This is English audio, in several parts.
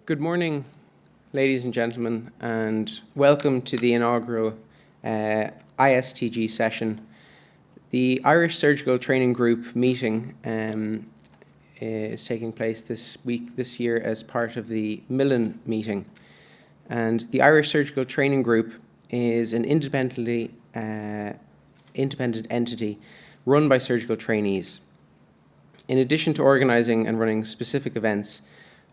Good morning, ladies and gentlemen, and welcome to the inaugural ISTG session. The Irish Surgical Training Group meeting is taking place this year as part of the Millen meeting. And the Irish Surgical Training Group is an independent entity run by surgical trainees. In addition to organising and running specific events,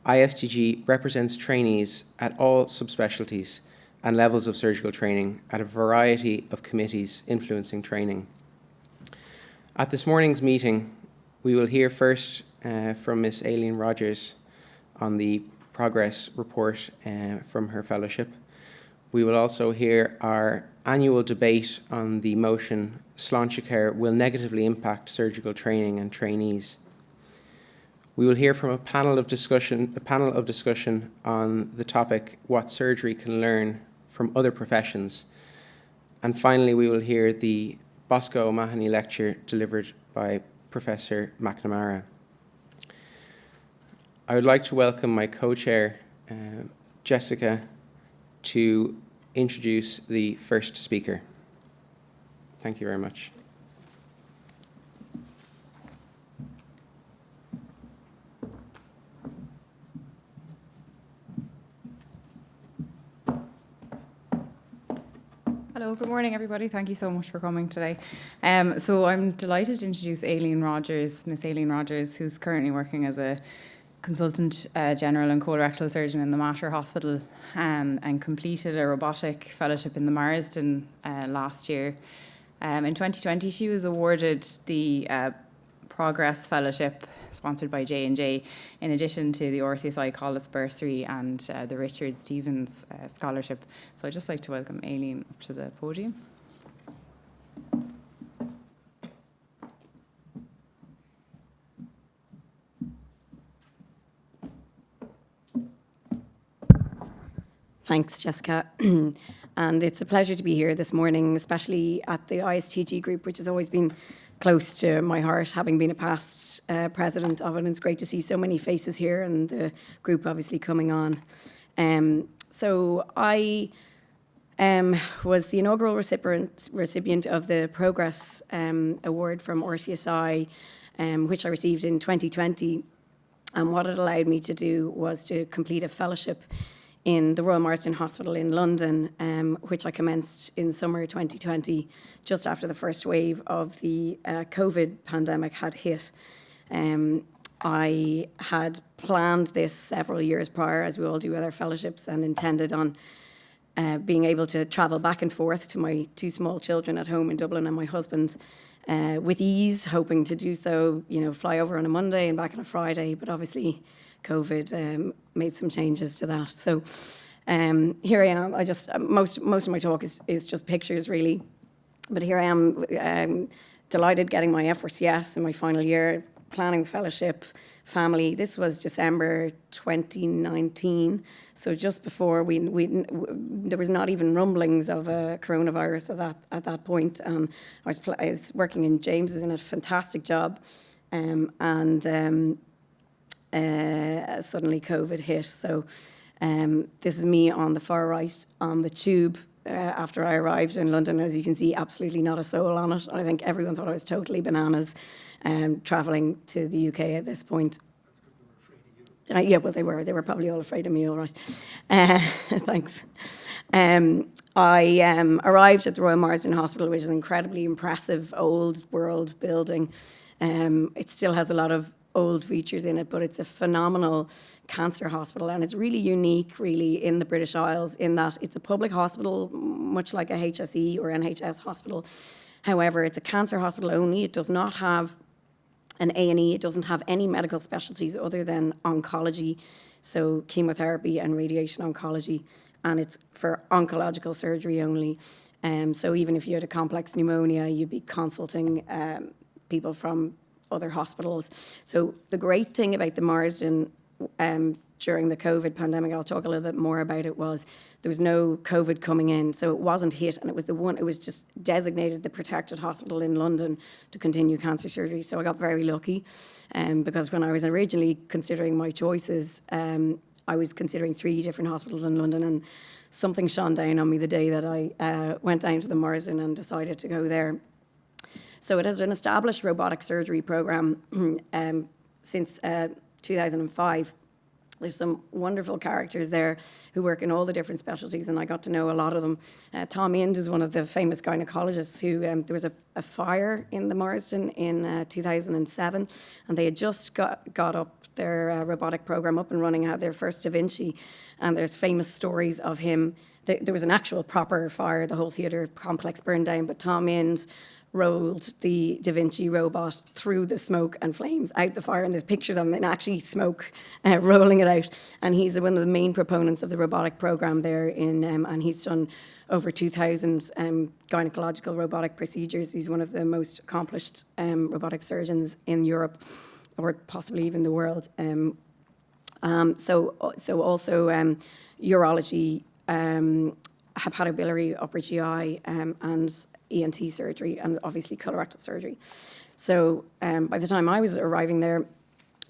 ISTG represents trainees at all subspecialties and levels of surgical training at a variety of committees influencing training. At this morning's meeting, we will hear first from Ms. Aileen Rogers on the progress report from her fellowship. We will also hear our annual debate on the motion Sláinte Care will negatively impact surgical training and trainees. We will hear from a panel of discussion on the topic what surgery can learn from other professions. And finally, we will hear the Boscomani Lecture delivered by Professor McNamara. I would like to welcome my co-chair, Jessica, to introduce the first speaker. Thank you very much. Hello, good morning everybody. Thank you so much for coming today. So I'm delighted to introduce Aileen Rogers, Miss Aileen Rogers, who's currently working as a consultant general and colorectal surgeon in the Mater Hospital and completed a robotic fellowship in the Marsden last year. In 2020, she was awarded the Progress Fellowship sponsored by J&J, in addition to the RCSI College Bursary and the Richard Stevens Scholarship. So I'd just like to welcome Aileen up to the podium. Thanks, Jessica. And it's a pleasure to be here this morning, especially at the ISTG group, which has always been close to my heart, having been a past president of it. And it's great to see so many faces here and the group obviously coming on. So I was the inaugural recipient of the Progress Award from RCSI, which I received in 2020. And what it allowed me to do was to complete a fellowship in the Royal Marsden Hospital in London, which I commenced in summer 2020, just after the first wave of the COVID pandemic had hit. I had planned this several years prior, as we all do with our fellowships, and intended on being able to travel back and forth to my two small children at home in Dublin and my husband with ease, hoping to do so, fly over on a Monday and back on a Friday, but obviously COVID made some changes to that. So here I am. I just most of my talk is just pictures really, but here I am, delighted getting my FRCS in my final year, planning fellowship, family. This was December 2019, so just before there was not even rumblings of a coronavirus at that point. I was working in James's in a fantastic job, suddenly COVID hit. So this is me on the far right on the tube after I arrived in London. As you can see, absolutely not a soul on it. I think everyone thought I was totally bananas travelling to the UK at this point. Yeah, well, they were probably all afraid of me, all right. Thanks. I arrived at the Royal Marsden Hospital, which is an incredibly impressive old world building. It still has a lot of old features in it, but it's a phenomenal cancer hospital, and it's really unique really in the British Isles in that it's a public hospital, much like a HSE or NHS hospital. However, it's a cancer hospital only. It does not have an A&E. It doesn't have any medical specialties other than oncology, so chemotherapy and radiation oncology, and it's for oncological surgery only. So even if you had a complex pneumonia, you'd be consulting people from other hospitals. So the great thing about the Marsden during the COVID pandemic, I'll talk a little bit more about it, was there was no COVID coming in, so it wasn't hit, and it was just designated the protected hospital in London to continue cancer surgery. So I got very lucky, because when I was originally considering my choices, I was considering 3 different hospitals in London, and something shone down on me the day that I went down to the Marsden and decided to go there. So it has an established robotic surgery program since 2005. There's some wonderful characters there who work in all the different specialties, and I got to know a lot of them. Tom Ind is one of the famous gynecologists who, there was a fire in the Marsden in 2007, and they had just got up their robotic program up and running, had their first Da Vinci, and there's famous stories of him. There was an actual proper fire, the whole theatre complex burned down, but Tom Ind rolled the Da Vinci robot through the smoke and flames out the fire, and there's pictures of him in actually smoke rolling it out. And he's one of the main proponents of the robotic program there and he's done over 2,000 gynecological robotic procedures. He's one of the most accomplished robotic surgeons in Europe, or possibly even the world. So also urology, hepatobiliary, upper GI, and ENT surgery, and obviously colorectal surgery. So by the time I was arriving there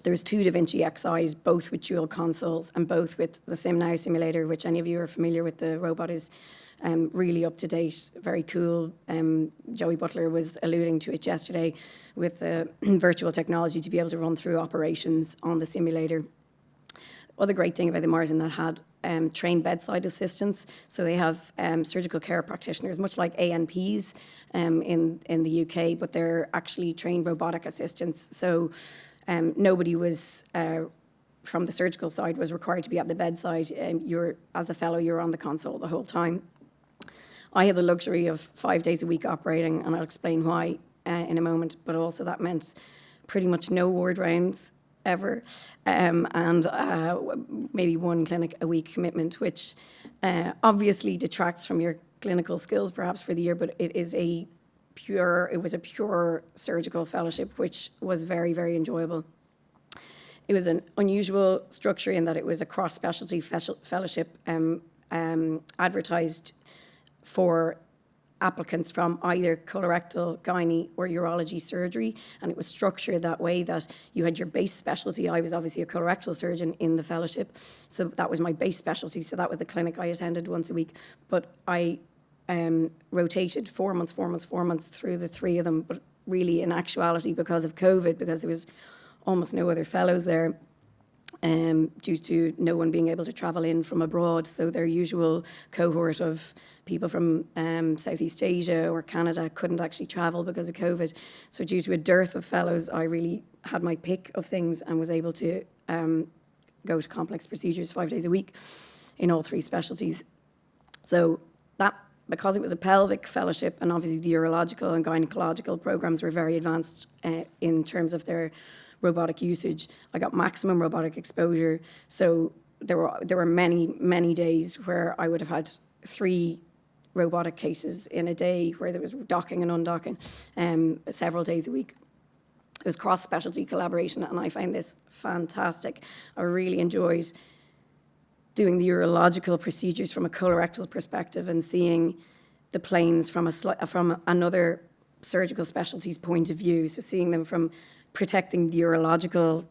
was 2 Da Vinci XIs, both with dual consoles and both with the SimNow simulator, which any of you are familiar with. The robot is really up to date, very cool. Joey Butler was alluding to it yesterday with the virtual technology to be able to run through operations on the simulator. Other great thing about the Marsden that had trained bedside assistants. So they have surgical care practitioners, much like ANPs in the UK, but they're actually trained robotic assistants. So nobody was, from the surgical side, was required to be at the bedside. As a fellow, you're on the console the whole time. I had the luxury of 5 days a week operating, and I'll explain why in a moment, but also that meant pretty much no ward rounds ever, and maybe 1 clinic a week commitment, which obviously detracts from your clinical skills perhaps for the year, but it was a pure surgical fellowship, which was very, very enjoyable. It was an unusual structure in that it was a cross-specialty fellowship advertised for applicants from either colorectal, gynae, or urology surgery, and it was structured that way that you had your base specialty. I was obviously a colorectal surgeon in the fellowship, so that was my base specialty, so that was the clinic I attended once a week, but I rotated 4 months through the 3 of them, but really in actuality because of COVID, because there was almost no other fellows there, due to no one being able to travel in from abroad. So their usual cohort of people from Southeast Asia or Canada couldn't actually travel because of COVID. So due to a dearth of fellows, I really had my pick of things and was able to go to complex procedures 5 days a week in all 3 specialties. So that, because it was a pelvic fellowship, and obviously the urological and gynecological programs were very advanced in terms of their robotic usage, I got maximum robotic exposure. So there were many days where I would have had 3 robotic cases in a day, where there was docking and undocking several days a week. It was cross-specialty collaboration, and I found this fantastic. I really enjoyed doing the urological procedures from a colorectal perspective and seeing the planes from another surgical specialty's point of view. So seeing them from protecting the urological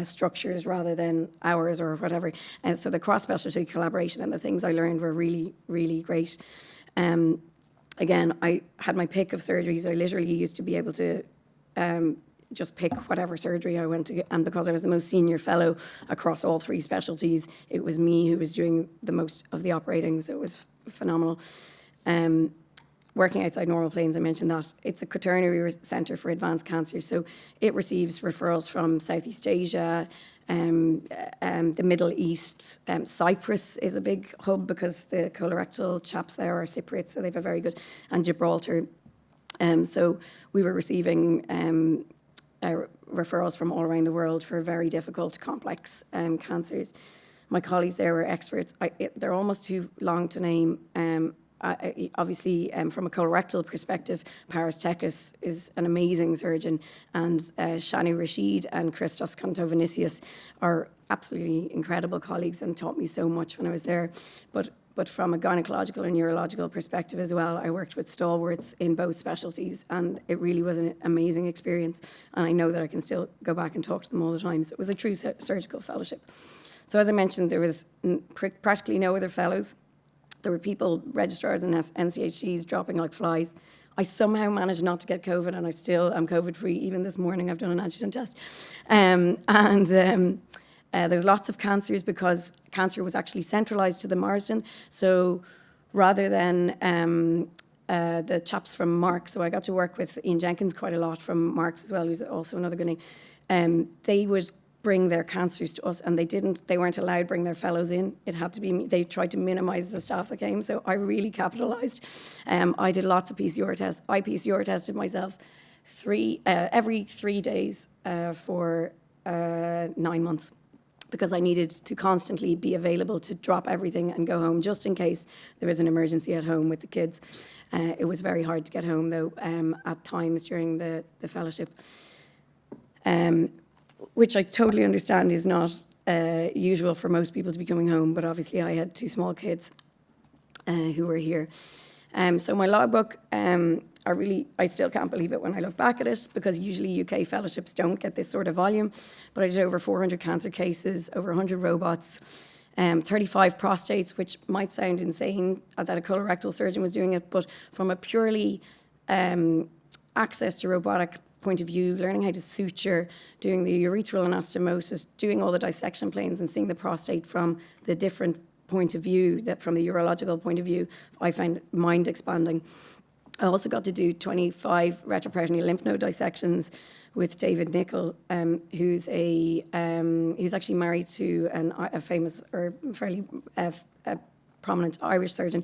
structures rather than ours or whatever. And so the cross-specialty collaboration and the things I learned were really, really great. Again, I had my pick of surgeries. I literally used to be able to just pick whatever surgery I went to. And because I was the most senior fellow across all 3 specialties, it was me who was doing the most of the operating. So it was phenomenal. Working outside normal planes, I mentioned that. It's a quaternary centre for advanced cancers, so it receives referrals from Southeast Asia, the Middle East. Cyprus is a big hub because the colorectal chaps there are Cypriots, so they have a very good, and Gibraltar. So we were receiving referrals from all around the world for very difficult, complex cancers. My colleagues there were experts. They're almost too long to name. Obviously, from a colorectal perspective, Paris Tekis is an amazing surgeon, and Shani Rashid and Christos Kantovinicius are absolutely incredible colleagues and taught me so much when I was there. But from a gynecological and neurological perspective as well, I worked with stalwarts in both specialties, and it really was an amazing experience. And I know that I can still go back and talk to them all the time. So it was a true surgical fellowship. So as I mentioned, there was practically no other fellows. There were people, registrars and NCHCs dropping like flies. I somehow managed not to get COVID, and I still am COVID-free. Even this morning, I've done an antigen test. There's lots of cancers because cancer was actually centralised to the Marsden. So rather than the chaps from Marks, so I got to work with Ian Jenkins quite a lot from Marks as well, who's also another Guinea. They would bring their cancers to us, and they weren't allowed to bring their fellows in. It had to be, they tried to minimise the staff that came, so I really capitalised. I did lots of PCR tests. I PCR tested myself every 3 days for 9 months, because I needed to constantly be available to drop everything and go home just in case there was an emergency at home with the kids. It was very hard to get home, though, at times during the fellowship. Which I totally understand is not usual for most people to be coming home, but obviously I had 2 small kids who were here. So my logbook, I still can't believe it when I look back at it, because usually UK fellowships don't get this sort of volume, but I did over 400 cancer cases, over 100 robots, 35 prostates, which might sound insane that a colorectal surgeon was doing it, but from a purely access to robotic point of view, learning how to suture, doing the urethral anastomosis, doing all the dissection planes and seeing the prostate from the different point of view, that from the urological point of view, I find mind expanding. I also got to do 25 retroperitoneal lymph node dissections with David Nichol, who's actually married to a famous or fairly prominent Irish surgeon.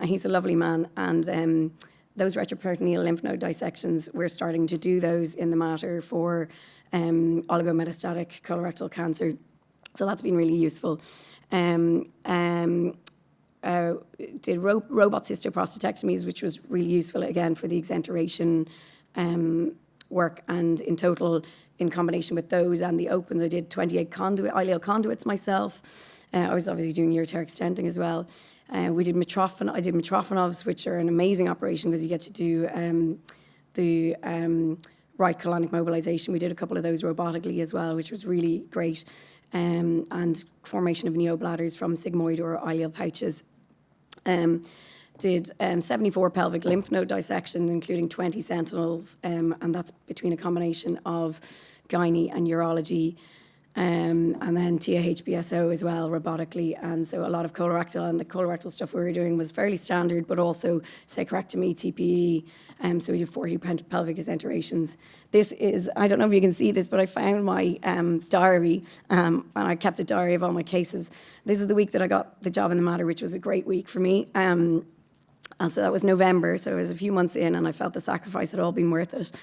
He's a lovely man, and those retroperitoneal lymph node dissections, we're starting to do those in the Mater for oligometastatic colorectal cancer. So that's been really useful. Did robot cystoprostatectomies, which was really useful again for the exenteration work. And in total, in combination with those and the opens, I did 28 ileal conduits myself. I was obviously doing ureteric stenting as well. I did Mitrofanovs, which are an amazing operation because you get to do the right colonic mobilization. We did a couple of those robotically as well, which was really great. And formation of neobladders from sigmoid or ileal pouches. Did 74 pelvic lymph node dissections, including 20 sentinels, and that's between a combination of gynae and urology. And then TAHBSO as well, robotically. And so a lot of colorectal, and the colorectal stuff we were doing was fairly standard, but also sacrectomy, TPE. So we did 40 pelvic exenterations. This is, I don't know if you can see this, but I found my diary, and I kept a diary of all my cases. This is the week that I got the job in the Mater, which was a great week for me. And so that was November, so it was a few months in, and I felt the sacrifice had all been worth it.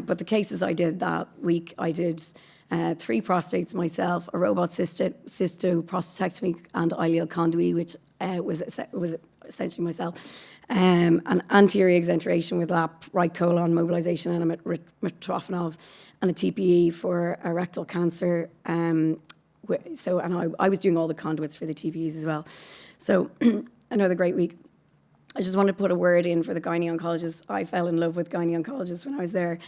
But the cases I did that week, I did 3 prostates myself, a robot cystoprostatectomy and ileal conduit, which was essentially myself, an anterior exenteration with lap, right colon mobilization, and a Mitrofanov, and a TPE for a rectal cancer. And I was doing all the conduits for the TPEs as well. So another great week. I just want to put a word in for the gyne oncologists. I fell in love with gyne oncologists when I was there.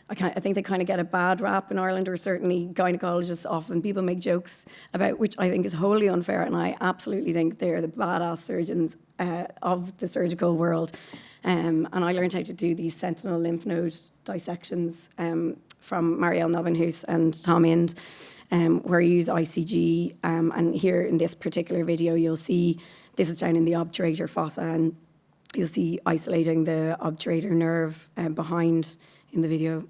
I think they kind of get a bad rap in Ireland, or certainly gynecologists often. People make jokes about, which I think is wholly unfair, and I absolutely think they're the badass surgeons of the surgical world. And I learned how to do these sentinel lymph node dissections from Marielle Nobbenhuis and Tom Ind, where you use ICG. And here in this particular video, you'll see, this is down in the obturator fossa, and you'll see isolating the obturator nerve behind in the video.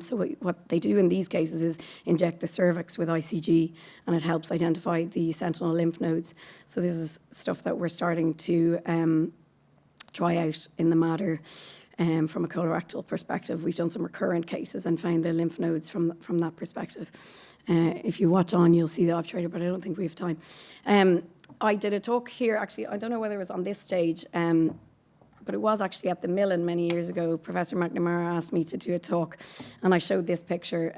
So what they do in these cases is inject the cervix with ICG, and it helps identify the sentinel lymph nodes. So this is stuff that we're starting to try out in the Mater from a colorectal perspective. We've done some recurrent cases and found the lymph nodes from that perspective. If you watch on, you'll see the obturator, but I don't think we have time. I did a talk here, actually, I don't know whether it was on this stage, but it was actually at the Millen many years ago. Professor McNamara asked me to do a talk, and I showed this picture,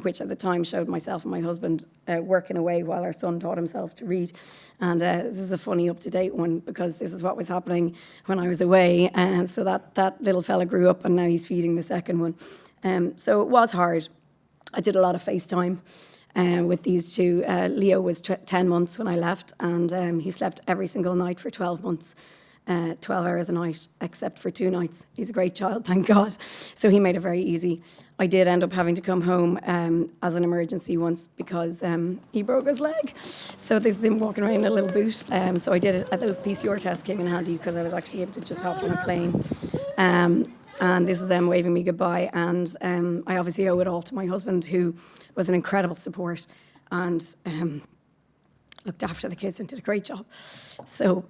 which at the time showed myself and my husband working away while our son taught himself to read. And this is a funny, up-to-date one, because this is what was happening when I was away. And so that little fella grew up, and now he's feeding the second one. So it was hard. I did a lot of FaceTime. with these two. Leo was 10 months when I left, and he slept every single night for 12 months. 12 hours a night, except for 2 nights. He's a great child, thank God. So he made it very easy. I did end up having to come home as an emergency once because he broke his leg. So this is him walking around in a little boot. So I did it. Those PCR tests came in handy because I was actually able to just hop on a plane. And this is them waving me goodbye. And I obviously owe it all to my husband, who was an incredible support and looked after the kids and did a great job. So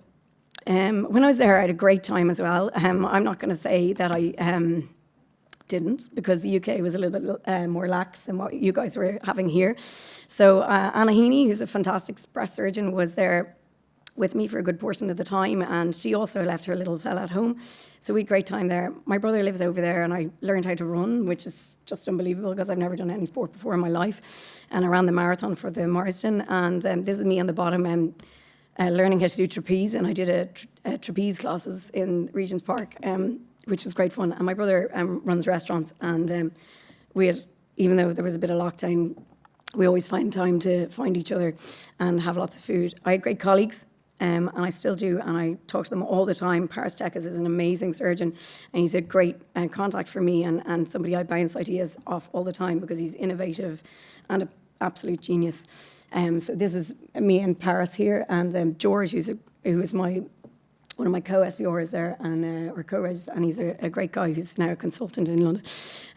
when I was there, I had a great time as well. I'm not going to say that I didn't, because the UK was a little bit more lax than what you guys were having here. So Anna Heaney, who's a fantastic breast surgeon, was there with me for a good portion of the time, and she also left her little fella at home. So we had a great time there. My brother lives over there, and I learned how to run, which is just unbelievable because I've never done any sport before in my life. And I ran the marathon for the Marsden, and this is me on the bottom, learning how to do trapeze, and I did a trapeze classes in Regent's Park, which was great fun. And my brother runs restaurants, and we had, even though there was a bit of lockdown, we always find time to find each other and have lots of food. I had great colleagues, and I still do, and I talk to them all the time. Paris Tekes is an amazing surgeon, and he's a great contact for me, and somebody I bounce ideas off all the time because he's innovative and an absolute genius. So this is me in Paris here, and George, who is one of my co-SBRs there, and or co-regs, and he's a great guy who's now a consultant in London.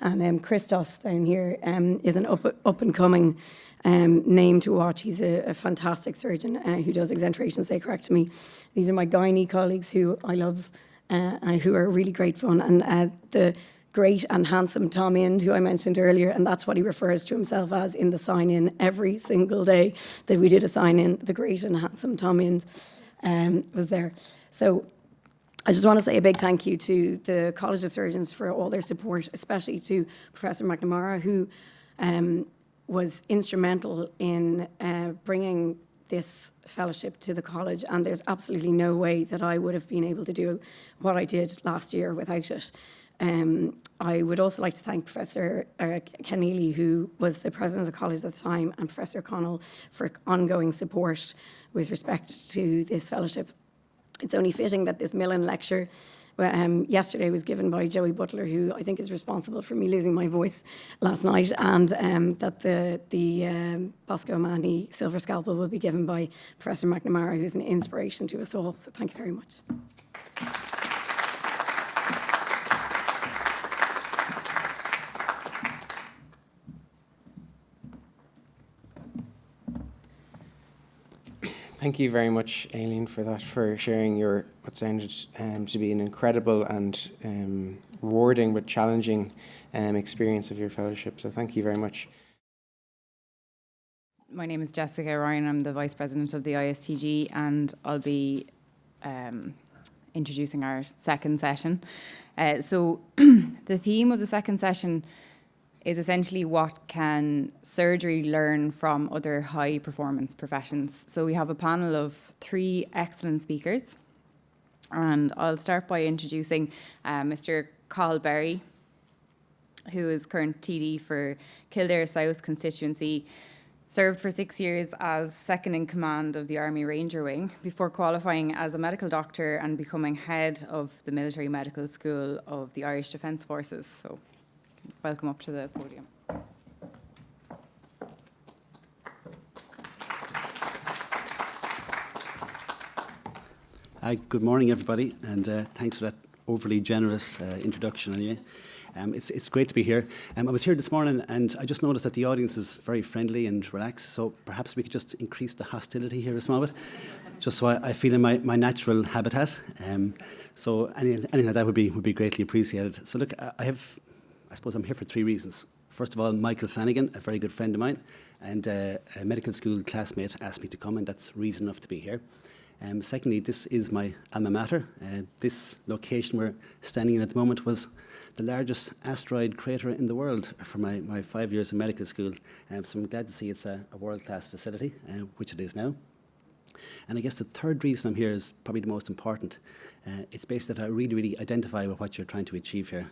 And Christos down here is an up and coming name to watch. He's a fantastic surgeon who does exenteration sacrectomy. These are my gynae colleagues who I love, and who are really great fun. And the great and handsome Tom Ind, who I mentioned earlier, and that's what he refers to himself as in the sign-in every single day that we did a sign-in. The great and handsome Tom Ind was there. So I just want to say a big thank you to the College of Surgeons for all their support, especially to Professor McNamara, who was instrumental in bringing this fellowship to the college, and there's absolutely no way that I would have been able to do what I did last year without it. I would also like to thank Professor Keneally, who was the president of the college at the time, and Professor Connell for ongoing support with respect to this fellowship. It's only fitting that this Millen lecture yesterday was given by Joey Butler, who I think is responsible for me losing my voice last night, and that the Boscomani Silver Scalpel will be given by Professor McNamara, who's an inspiration to us all. So thank you very much. Thank you very much, Aileen, for that, for sharing your what sounded to be an incredible and rewarding but challenging experience of your fellowship. So thank you very much. My name is Jessica Ryan. I'm the Vice President of the ISTG, and I'll be introducing our second session. So the theme of the second session is essentially what can surgery learn from other high-performance professions. So we have a panel of 3 excellent speakers, and I'll start by introducing Mr. Cathal Berry, who is current TD for Kildare South constituency, served for 6 years as second in command of the Army Ranger Wing before qualifying as a medical doctor and becoming head of the Military Medical School of the Irish Defence Forces. So welcome up to the podium. Good morning, everybody, and thanks for that overly generous introduction anyway. It's great to be here. I was here this morning and I just noticed that the audience is very friendly and relaxed, so perhaps we could just increase the hostility here a small bit, just so I feel in my natural habitat. So anything like that would be greatly appreciated. So look, I suppose I'm here for 3 reasons. First of all, Michael Flanagan, a very good friend of mine, and a medical school classmate asked me to come, and that's reason enough to be here. Secondly, this is my alma mater. This location we're standing in at the moment was the largest asteroid crater in the world for my 5 years in medical school. So I'm glad to see it's a world-class facility, which it is now. And I guess the third reason I'm here is probably the most important. It's basically that I really identify with what you're trying to achieve here.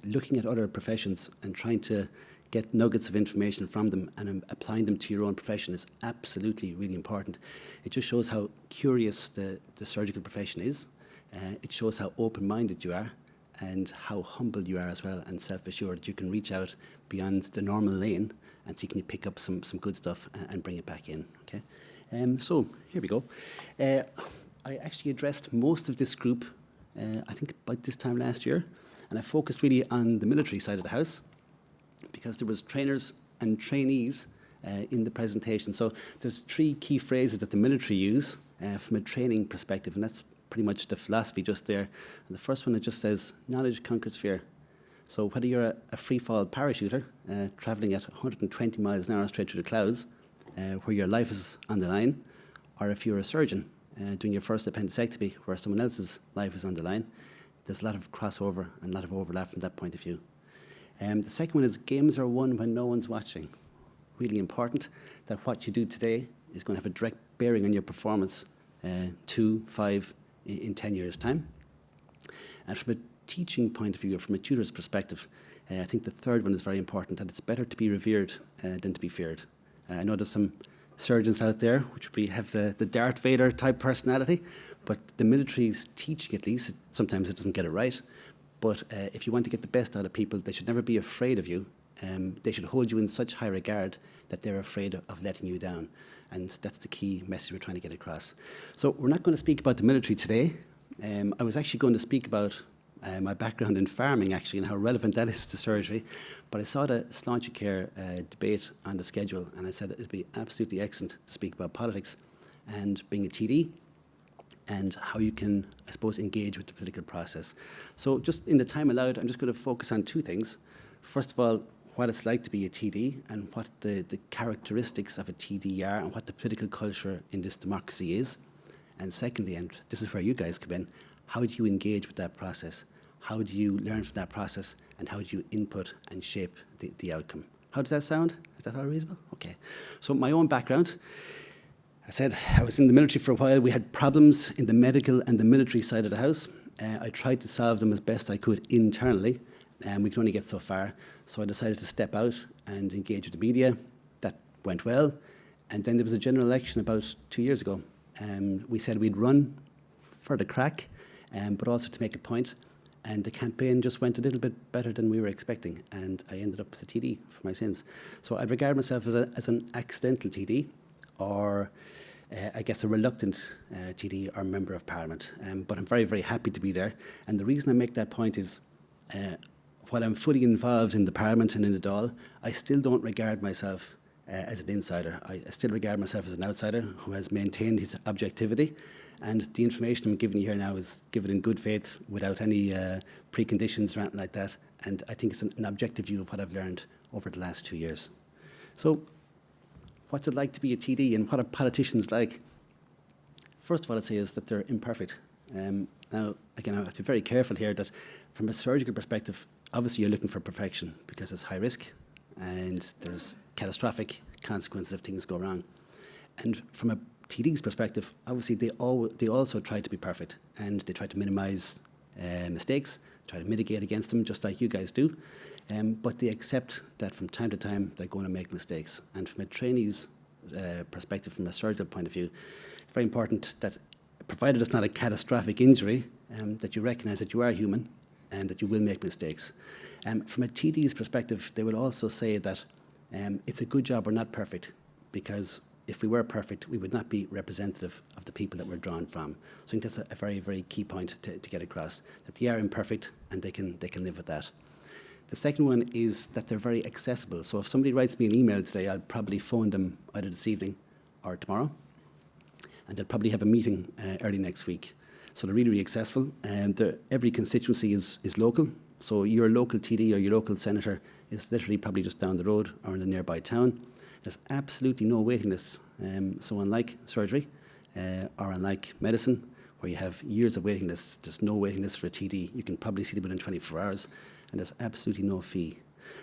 Looking at other professions and trying to get nuggets of information from them, and applying them to your own profession is absolutely really important. It just shows how curious the surgical profession is. It shows how open-minded you are and how humble you are as well, and self-assured. You can reach out beyond the normal lane and see can you pick up some good stuff and bring it back in. Okay, so here we go. I actually addressed most of this group, I think about this time last year, and I focused really on the military side of the house because there was trainers and trainees in the presentation. So there's 3 key phrases that the military use from a training perspective, and that's pretty much the philosophy just there. And the first one, it just says, knowledge conquers fear. So whether you're a free-fall parachuter travelling at 120 miles an hour straight through the clouds, where your life is on the line, or if you're a surgeon doing your first appendectomy where someone else's life is on the line, there's a lot of crossover and a lot of overlap from that point of view. The second one is games are won when no one's watching. Really important that what you do today is going to have a direct bearing on your performance 2, 5, in 10 years' time. And from a teaching point of view, or from a tutor's perspective, I think the third one is very important, that it's better to be revered than to be feared. I know there's some surgeons out there which have the Darth Vader type personality, but the military's teaching, at least, sometimes it doesn't get it right. But if you want to get the best out of people, they should never be afraid of you. They should hold you in such high regard that they're afraid of letting you down. And that's the key message we're trying to get across. So we're not going to speak about the military today. I was actually going to speak about my background in farming, actually, and how relevant that is to surgery. But I saw the Sláinte Care debate on the schedule, and I said it'd be absolutely excellent to speak about politics and being a TD and how you can, I suppose, engage with the political process. So just in the time allowed, I'm just going to focus on 2 things. First of all, what it's like to be a TD and what the characteristics of a TD are and what the political culture in this democracy is. And secondly, and this is where you guys come in, how do you engage with that process? How do you learn from that process? And how do you input and shape the outcome? How does that sound? Is that all reasonable? Okay. So my own background, I said I was in the military for a while. We had problems in the medical and the military side of the house. I tried to solve them as best I could internally, and we could only get so far. So I decided to step out and engage with the media. That went well. And then there was a general election about 2 years ago. We said we'd run for the crack, but also to make a point. And the campaign just went a little bit better than we were expecting. And I ended up as a TD for my sins. So I'd regard myself as an accidental TD, or I guess a reluctant TD or member of Parliament. But I'm very, very happy to be there. And the reason I make that point is, while I'm fully involved in the Parliament and in the Dáil, I still don't regard myself as an insider. I still regard myself as an outsider who has maintained his objectivity. And the information I'm giving you here now is given in good faith without any preconditions or anything like that. And I think it's an objective view of what I've learned over the last 2 years. So what's it like to be a TD and what are politicians like? First of all, I'd say is that they're imperfect. Now, again, I have to be very careful here that from a surgical perspective, obviously you're looking for perfection because it's high risk and there's catastrophic consequences if things go wrong. And from a TD's perspective, obviously they also try to be perfect and they try to minimise mistakes, try to mitigate against them just like you guys do. But they accept that from time to time they're going to make mistakes. And from a trainee's perspective, from a surgical point of view, it's very important that, provided it's not a catastrophic injury, that you recognise that you are human and that you will make mistakes. From a TD's perspective, they will also say that it's a good job we're not perfect, because if we were perfect, we would not be representative of the people that we're drawn from. So I think that's a very, very key point to get across, that they are imperfect and they can live with that. The second one is that they're very accessible. So if somebody writes me an email today, I'll probably phone them either this evening or tomorrow, and they'll probably have a meeting early next week. So they're really, really accessible. Every constituency is local. So your local TD or your local senator is literally probably just down the road or in a nearby town. There's absolutely no waiting list. So unlike surgery or unlike medicine, where you have years of waiting lists, there's no waiting list for a TD. You can probably see them within 24 hours, and there's absolutely no fee.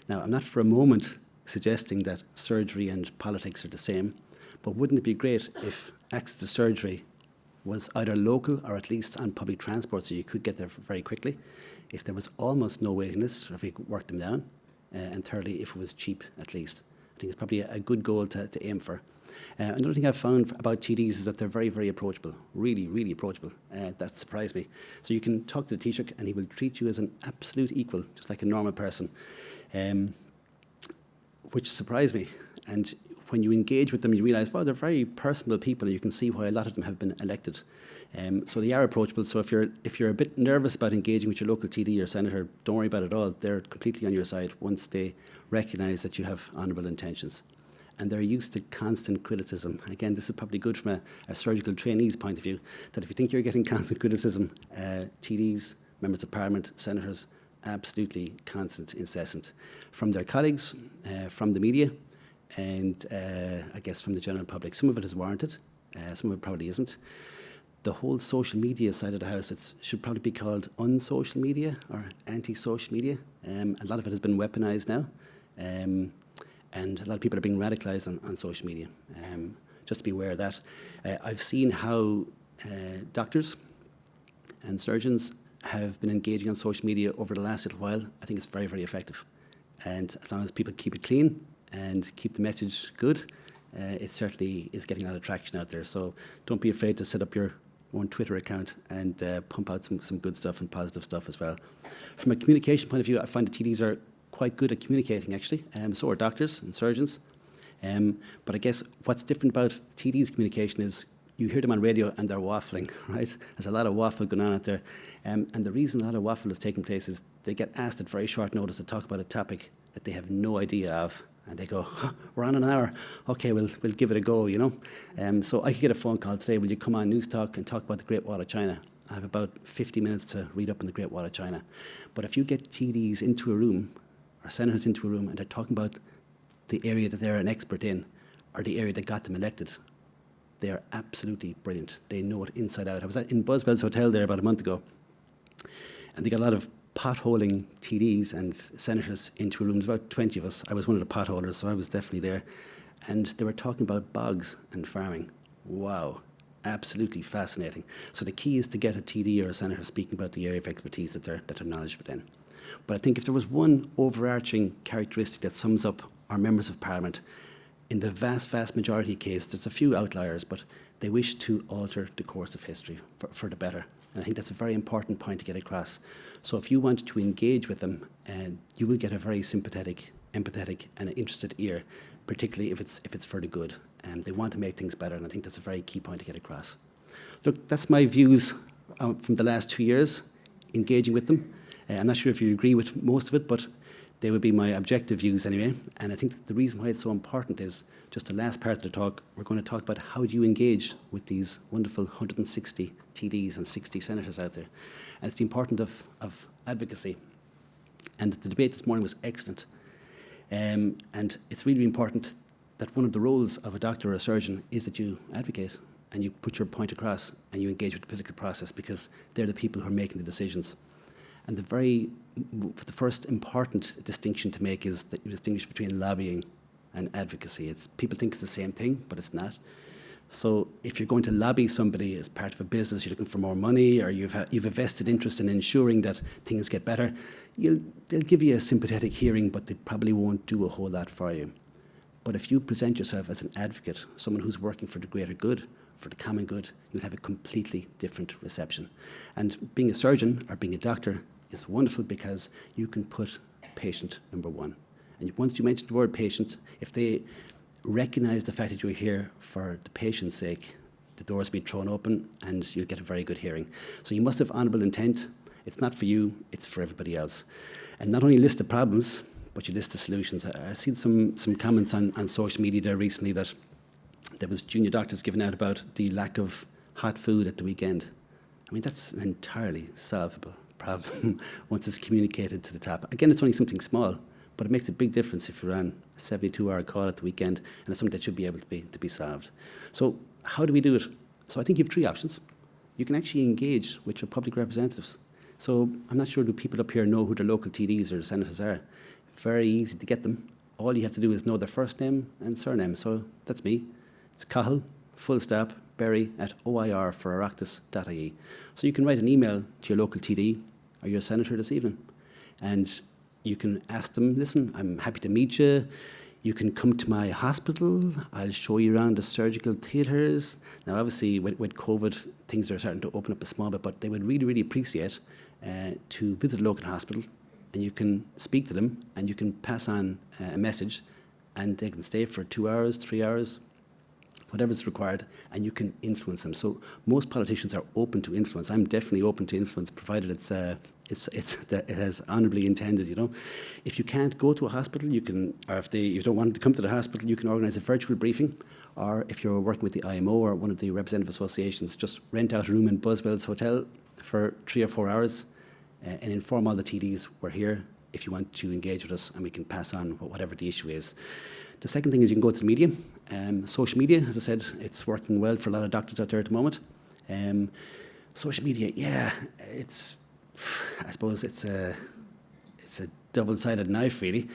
Now, I'm not for a moment suggesting that surgery and politics are the same, but wouldn't it be great if access to surgery was either local or at least on public transport so you could get there very quickly? If there was almost no waiting list, or if we could work them down, and thirdly, if it was cheap at least. I think it's probably a good goal to aim for. Another thing I've found about TDs is that they're very, very approachable, really, really approachable. That surprised me. So you can talk to the Taoiseach and he will treat you as an absolute equal, just like a normal person, which surprised me. And when you engage with them, you realise, wow, they're very personable people, and you can see why a lot of them have been elected. So they are approachable. So if you're a bit nervous about engaging with your local TD or senator, don't worry about it at all. They're completely on your side once they recognise that you have honourable intentions. And they're used to constant criticism. Again, this is probably good from a surgical trainee's point of view, that if you think you're getting constant criticism, TDs, members of parliament, senators, absolutely constant, incessant, from their colleagues, from the media, and I guess from the general public. Some of it is warranted, some of it probably isn't. The whole social media side of the house, it should probably be called unsocial media or anti-social media. A lot of it has been weaponised now. And a lot of people are being radicalised on social media. Just to be aware of that. I've seen how doctors and surgeons have been engaging on social media over the last little while. I think it's very, very effective. And as long as people keep it clean and keep the message good, it certainly is getting a lot of traction out there. So don't be afraid to set up your own Twitter account and pump out some good stuff and positive stuff as well. From a communication point of view, I find the TDs are quite good at communicating, actually. So are doctors and surgeons. But I guess what's different about TD's communication is you hear them on radio and they're waffling, right? There's a lot of waffle going on out there. And the reason a lot of waffle is taking place is they get asked at very short notice to talk about a topic that they have no idea of. And they go, we're on an hour. Okay, we'll give it a go, you know. So I could get a phone call today. Will you come on News Talk and talk about the Great Wall of China? I have about 50 minutes to read up on the Great Wall of China. But if you get TDs into a room, or senators into a room, and they're talking about the area that they're an expert in, or the area that got them elected, they are absolutely brilliant. They know it inside out. I was in Buswell's Hotel there about a month ago, and they got a lot of potholing TDs and senators into a room. There's about 20 of us. I was one of the potholers, so I was definitely there. And they were talking about bogs and farming. Wow, absolutely fascinating. So the key is to get a TD or a senator speaking about the area of expertise that they're knowledgeable in. But I think if there was one overarching characteristic that sums up our members of parliament, in the vast, vast majority of cases, there's a few outliers, but they wish to alter the course of history for the better. And I think that's a very important point to get across. So if you want to engage with them, you will get a very sympathetic, empathetic and interested ear, particularly if it's for the good. They want to make things better, and I think that's a very key point to get across. Look, that's my views from the last 2 years, engaging with them. I'm not sure if you agree with most of it, but they would be my objective views anyway. And I think the reason why it's so important is just the last part of the talk, we're going to talk about how do you engage with these wonderful 160 TDs and 60 senators out there. And it's the importance of advocacy. And the debate this morning was excellent. And it's really important that one of the roles of a doctor or a surgeon is that you advocate and you put your point across and you engage with the political process, because they're the people who are making the decisions. And the first important distinction to make is that you distinguish between lobbying and advocacy. People think it's the same thing, but it's not. So if you're going to lobby somebody as part of a business, you're looking for more money, or you've a vested interest in ensuring that things get better, they'll give you a sympathetic hearing, but they probably won't do a whole lot for you. But if you present yourself as an advocate, someone who's working for the greater good, for the common good, you'll have a completely different reception. And being a surgeon or being a doctor is wonderful because you can put patient number one. And once you mention the word patient, if they recognise the fact that you're here for the patient's sake, the doors will be thrown open and you'll get a very good hearing. So you must have honourable intent. It's not for you, it's for everybody else. And not only list the problems, but you list the solutions. I've seen some comments on social media there recently that there was junior doctors giving out about the lack of hot food at the weekend. I mean, that's an entirely solvable problem once it's communicated to the top. Again, it's only something small, but it makes a big difference if you're on a 72-hour call at the weekend, and it's something that should be able to be solved. So how do we do it? So I think you have three options. You can actually engage with your public representatives. So I'm not sure do people up here know who their local TDs or senators are. Very easy to get them. All you have to do is know their first name and surname. So that's me. It's Cahill, full stop, Berry at oir4oireachtas.ie. So you can write an email to your local TD or your senator this evening. And You can ask them, listen, I'm happy to meet you. You can come to my hospital. I'll show you around the surgical theatres. Now, obviously, with COVID, things are starting to open up a small bit, but they would really, really appreciate to visit a local hospital, and you can speak to them, and you can pass on a message, and they can stay for 2 hours, 3 hours, whatever's required, and you can influence them. So most politicians are open to influence. I'm definitely open to influence, provided it has honourably intended. You know, if you can't go to a hospital, you can, or if you don't want to come to the hospital, you can organise a virtual briefing, or if you're working with the IMO or one of the representative associations, just rent out a room in Buzzwell's Hotel for 3 or 4 hours, and inform all the TDs we're here if you want to engage with us, and we can pass on whatever the issue is. The second thing is you can go to the media. Social media, as I said, it's working well for a lot of doctors out there at the moment. Social media, yeah, I suppose it's a double-sided knife, really.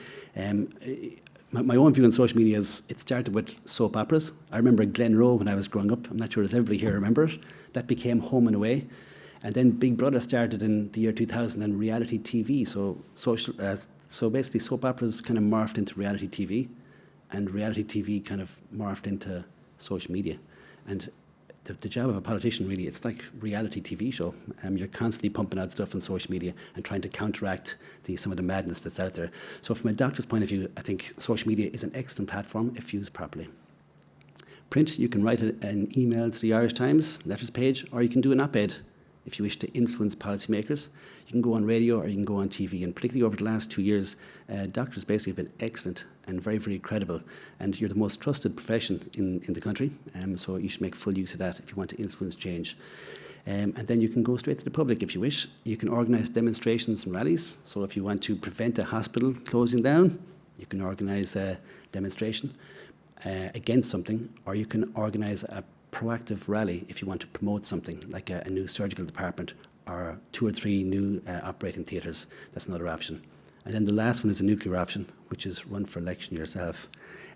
My own view on social media is it started with soap operas. I remember Glen Rowe when I was growing up. I'm not sure does everybody here remember it. That became Home and Away. And then Big Brother started in the year 2000 and reality TV. So basically soap operas kind of morphed into reality TV, and reality TV kind of morphed into social media. And the job of a politician, really, it's like reality TV show. You're constantly pumping out stuff on social media and trying to counteract some of the madness that's out there. So from a doctor's point of view, I think social media is an excellent platform if used properly. Print, you can write an email to the Irish Times letters page, or you can do an op-ed if you wish to influence policymakers. You can go on radio or you can go on TV, and particularly over the last 2 years, doctors basically have been excellent and very, very credible, and you're the most trusted profession in the country, so you should make full use of that if you want to influence change. And then you can go straight to the public if you wish. You can organise demonstrations and rallies, so if you want to prevent a hospital closing down, you can organise a demonstration against something, or you can organise a proactive rally if you want to promote something like a new surgical department or 2 or 3 new operating theatres. That's another option. And then the last one is a nuclear option, which is run for election yourself.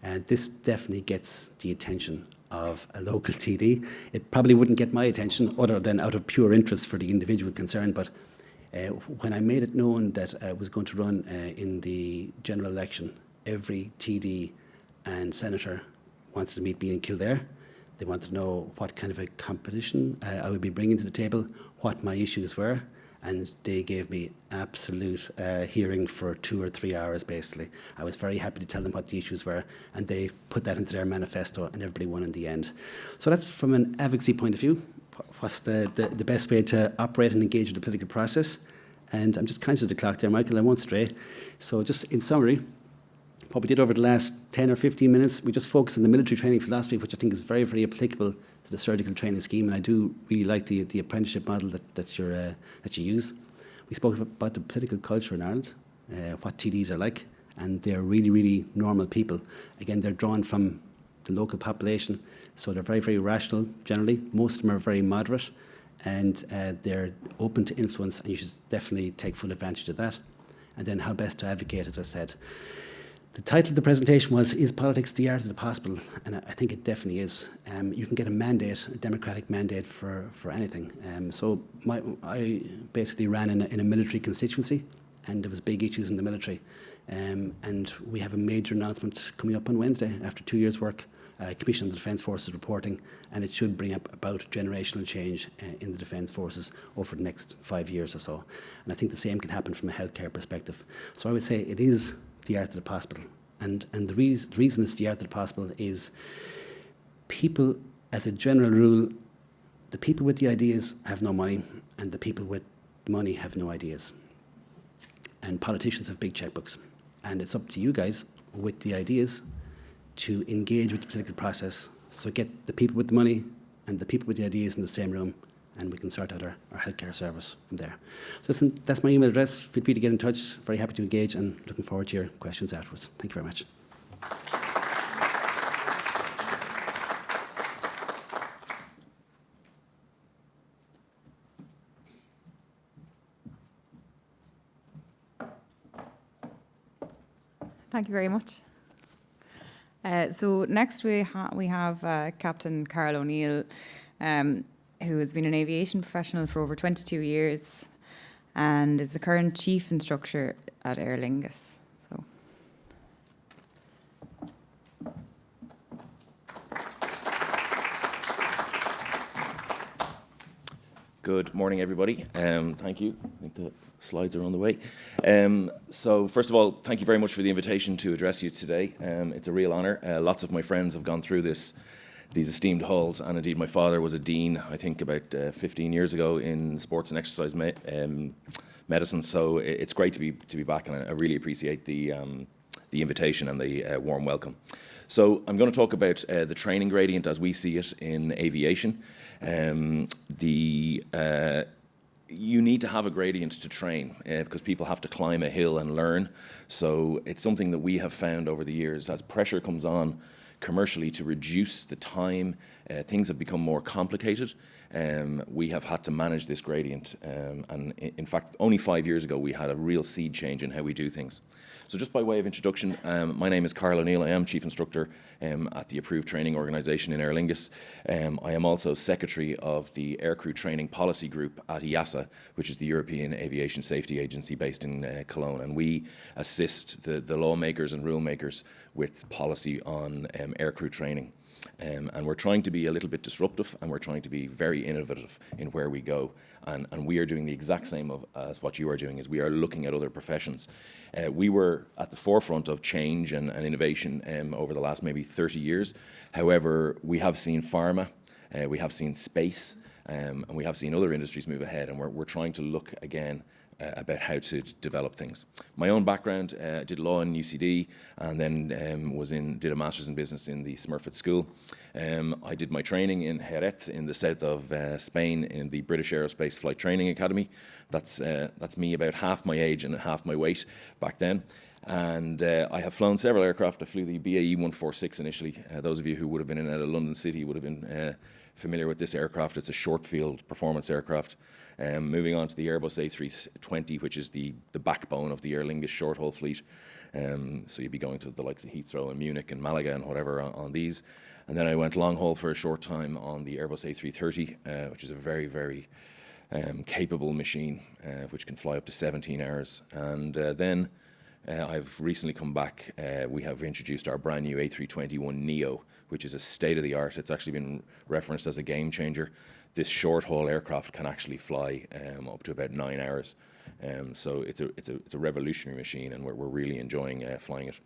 And this definitely gets the attention of a local TD. It probably wouldn't get my attention other than out of pure interest for the individual concerned, but when I made it known that I was going to run in the general election, every TD and senator wanted to meet me in Kildare. They wanted to know what kind of a competition I would be bringing to the table, what my issues were, and they gave me absolute hearing for 2 or 3 hours, basically. I was very happy to tell them what the issues were, and they put that into their manifesto, and everybody won in the end. So that's from an advocacy point of view, what's the best way to operate and engage with the political process. And I'm just conscious of the clock there, Michael, I won't stray. So just in summary, what we did over the last 10 or 15 minutes, we just focused on the military training philosophy, which I think is very, very applicable to the surgical training scheme, and I do really like the apprenticeship model that you use. We spoke about the political culture in Ireland, what TDs are like, and they're really, really normal people. Again, they're drawn from the local population, so they're very, very rational generally. Most of them are very moderate, and they're open to influence, and you should definitely take full advantage of that. And then how best to advocate, as I said. The title of the presentation was, Is Politics the Art of the Possible? And I think it definitely is. You can get a mandate, a democratic mandate for anything. So I basically ran in a military constituency, and there was big issues in the military. And we have a major announcement coming up on Wednesday after 2 years' work, Commission on the Defence Forces reporting, and it should bring up about generational change in the Defence Forces over the next 5 years or so. And I think the same can happen from a healthcare perspective. So I would say it is the art of the possible. And the reason it's the art of the possible is people, as a general rule, the people with the ideas have no money, and the people with money have no ideas. And politicians have big checkbooks. And it's up to you guys with the ideas to engage with the political process. So get the people with the money and the people with the ideas in the same room, and we can sort out our healthcare service from there. So listen, that's my email address. Feel free to get in touch. Very happy to engage, and looking forward to your questions afterwards. Thank you very much. Thank you very much. So next we have Captain Carl O'Neill, who has been an aviation professional for over 22 years and is the current chief instructor at Aer Lingus. So. Good morning, everybody. Thank you. I think the slides are on the way. So first of all, thank you very much for the invitation to address you today. It's a real honour. Lots of my friends have gone through these esteemed halls, and indeed my father was a dean, I think about 15 years ago in sports and exercise medicine. So it's great to be back, and I really appreciate the invitation and the warm welcome. So I'm going to talk about the training gradient as we see it in aviation. You need to have a gradient to train because people have to climb a hill and learn. So it's something that we have found over the years as pressure comes on commercially to reduce the time, things have become more complicated. We have had to manage this gradient. And in fact, only 5 years ago, we had a real seed change in how we do things. So just by way of introduction, my name is Carl O'Neill. I am Chief Instructor at the Approved Training Organisation in Aer Lingus. I am also Secretary of the Aircrew Training Policy Group at EASA, which is the European Aviation Safety Agency based in Cologne. And we assist the lawmakers and rule makers with policy on aircrew training. And we're trying to be a little bit disruptive, and we're trying to be very innovative in where we go. And we are doing the exact same as what you are doing, is we are looking at other professions. We were at the forefront of change and innovation over the last maybe 30 years. However, we have seen pharma, we have seen space, and we have seen other industries move ahead, and we're trying to look again about how to develop things. My own background, did law in UCD, and then did a master's in business in the Smurfit School. I did my training in Jerez in the south of Spain in the British Aerospace Flight Training Academy. That's me about half my age and half my weight back then. And I have flown several aircraft. I flew the BAE 146 initially. Those of you who would have been in and out of London City would have been familiar with this aircraft. It's a short field performance aircraft. Moving on to the Airbus A320, which is the backbone of the Aer Lingus short-haul fleet. So you'd be going to the likes of Heathrow and Munich and Malaga and whatever on these. And then I went long-haul for a short time on the Airbus A330, which is a very, very capable machine, which can fly up to 17 hours. And then I've recently come back. We have introduced our brand new A321neo, which is a state-of-the-art. It's actually been referenced as a game changer. This short-haul aircraft can actually fly up to about 9 hours. So it's a revolutionary machine, and we're really enjoying flying it.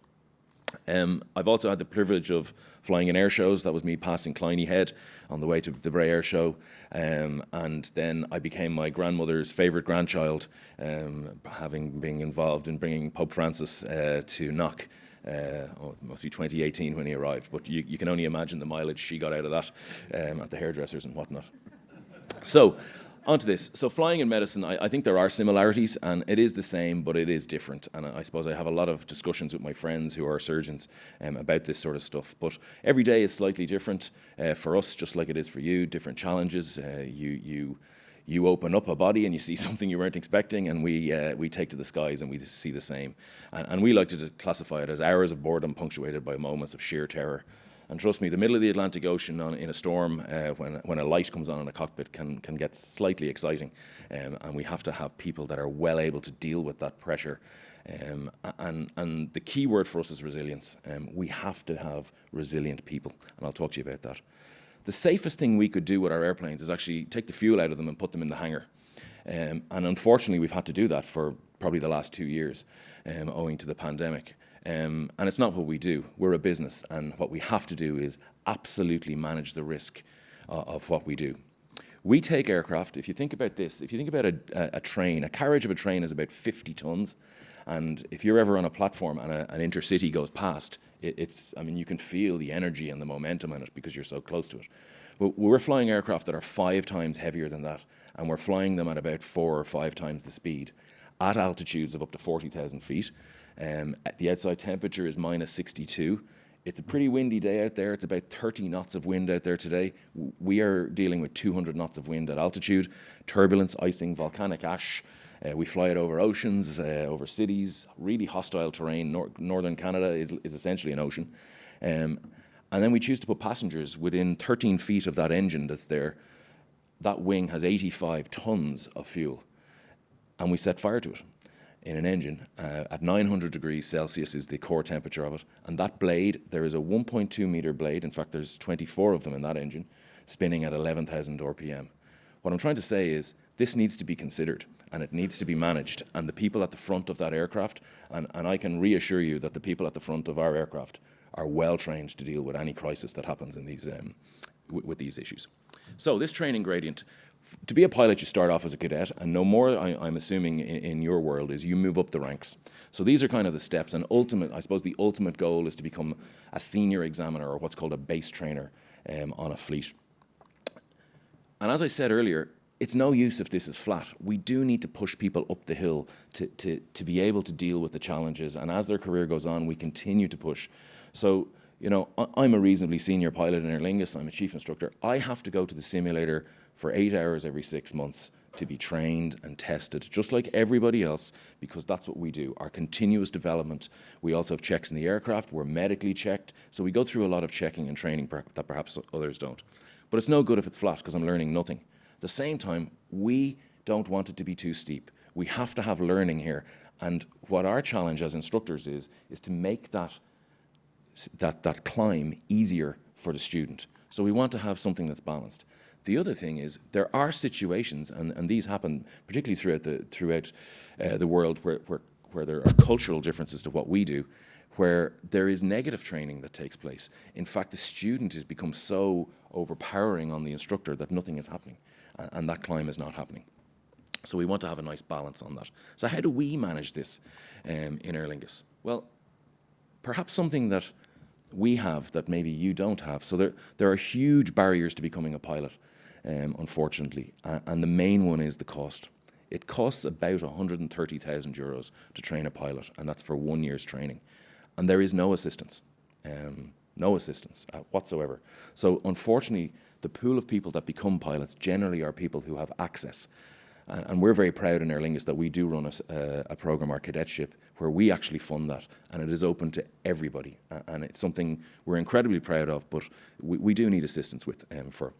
I've also had the privilege of flying in air shows. That was me passing Kleiny Head on the way to the Bray Air Show. And then I became my grandmother's favourite grandchild, having been involved in bringing Pope Francis to Knock. It must be 2018 when he arrived, but you can only imagine the mileage she got out of that at the hairdressers and whatnot. So, onto this. So flying in medicine, I think there are similarities, and it is the same, but it is different. And I suppose I have a lot of discussions with my friends who are surgeons about this sort of stuff. But every day is slightly different for us, just like it is for you. Different challenges. You open up a body and you see something you weren't expecting, and we take to the skies and we see the same. And we like to classify it as hours of boredom punctuated by moments of sheer terror. And trust me, the middle of the Atlantic Ocean in a storm, when a light comes on in a cockpit, can get slightly exciting. And we have to have people that are well able to deal with that pressure. And the key word for us is resilience. We have to have resilient people, and I'll talk to you about that. The safest thing we could do with our airplanes is actually take the fuel out of them and put them in the hangar. And unfortunately, we've had to do that for probably the last 2 years, owing to the pandemic. And it's not what we do. We're a business, and what we have to do is absolutely manage the risk of what we do. We take aircraft. If you think about this, if you think about a train, a carriage of a train is about 50 tons. And if you're ever on a platform and an intercity goes past, you can feel the energy and the momentum in it because you're so close to it. But we're flying aircraft that are 5 times heavier than that, and we're flying them at about 4 or 5 times the speed at altitudes of up to 40,000 feet. The outside temperature is minus 62. It's a pretty windy day out there. It's about 30 knots of wind out there today. We are dealing with 200 knots of wind at altitude, turbulence, icing, volcanic ash. We fly it over oceans, over cities, really hostile terrain. Northern Canada is essentially an ocean. And then we choose to put passengers within 13 feet of that engine that's there. That wing has 85 tons of fuel, and we set fire to it. in an engine. At 900 degrees Celsius is the core temperature of it. And that blade, there is a 1.2 meter blade. In fact, there's 24 of them in that engine, spinning at 11,000 RPM. What I'm trying to say is this needs to be considered and it needs to be managed. And the people at the front of that aircraft, and I can reassure you that the people at the front of our aircraft are well trained to deal with any crisis that happens in these with these issues. So this training gradient, to be a pilot, you start off as a cadet, and no more, I'm assuming in your world, is you move up the ranks. So these are kind of the steps, and I suppose the ultimate goal is to become a senior examiner, or what's called a base trainer on a fleet. And as I said earlier, it's no use if this is flat. We do need to push people up the hill to be able to deal with the challenges, and as their career goes on, we continue to push. So, you know, I'm a reasonably senior pilot in Aer Lingus, I'm a chief instructor. I have to go to the simulator for 8 hours every 6 months to be trained and tested, just like everybody else, because that's what we do, our continuous development. We also have checks in the aircraft, we're medically checked, so we go through a lot of checking and training that perhaps others don't. But it's no good if it's flat, because I'm learning nothing. At the same time, we don't want it to be too steep. We have to have learning here, and what our challenge as instructors is to make that climb easier for the student. So we want to have something that's balanced. The other thing is there are situations, and these happen particularly throughout the world where there are cultural differences to what we do, where there is negative training that takes place. In fact, the student has become so overpowering on the instructor that nothing is happening, and that climb is not happening. So we want to have a nice balance on that. So how do we manage this in Aer Lingus? Well, perhaps something that we have that maybe you don't have. So there are huge barriers to becoming a pilot, unfortunately, and the main one is the cost. It costs about €130,000 to train a pilot, and that's for 1 year's training. And there is no assistance whatsoever. So unfortunately, the pool of people that become pilots generally are people who have access. And we're very proud in Aer Lingus that we do run a program, our cadetship, where we actually fund that, and it is open to everybody. And it's something we're incredibly proud of, but we do need assistance with for.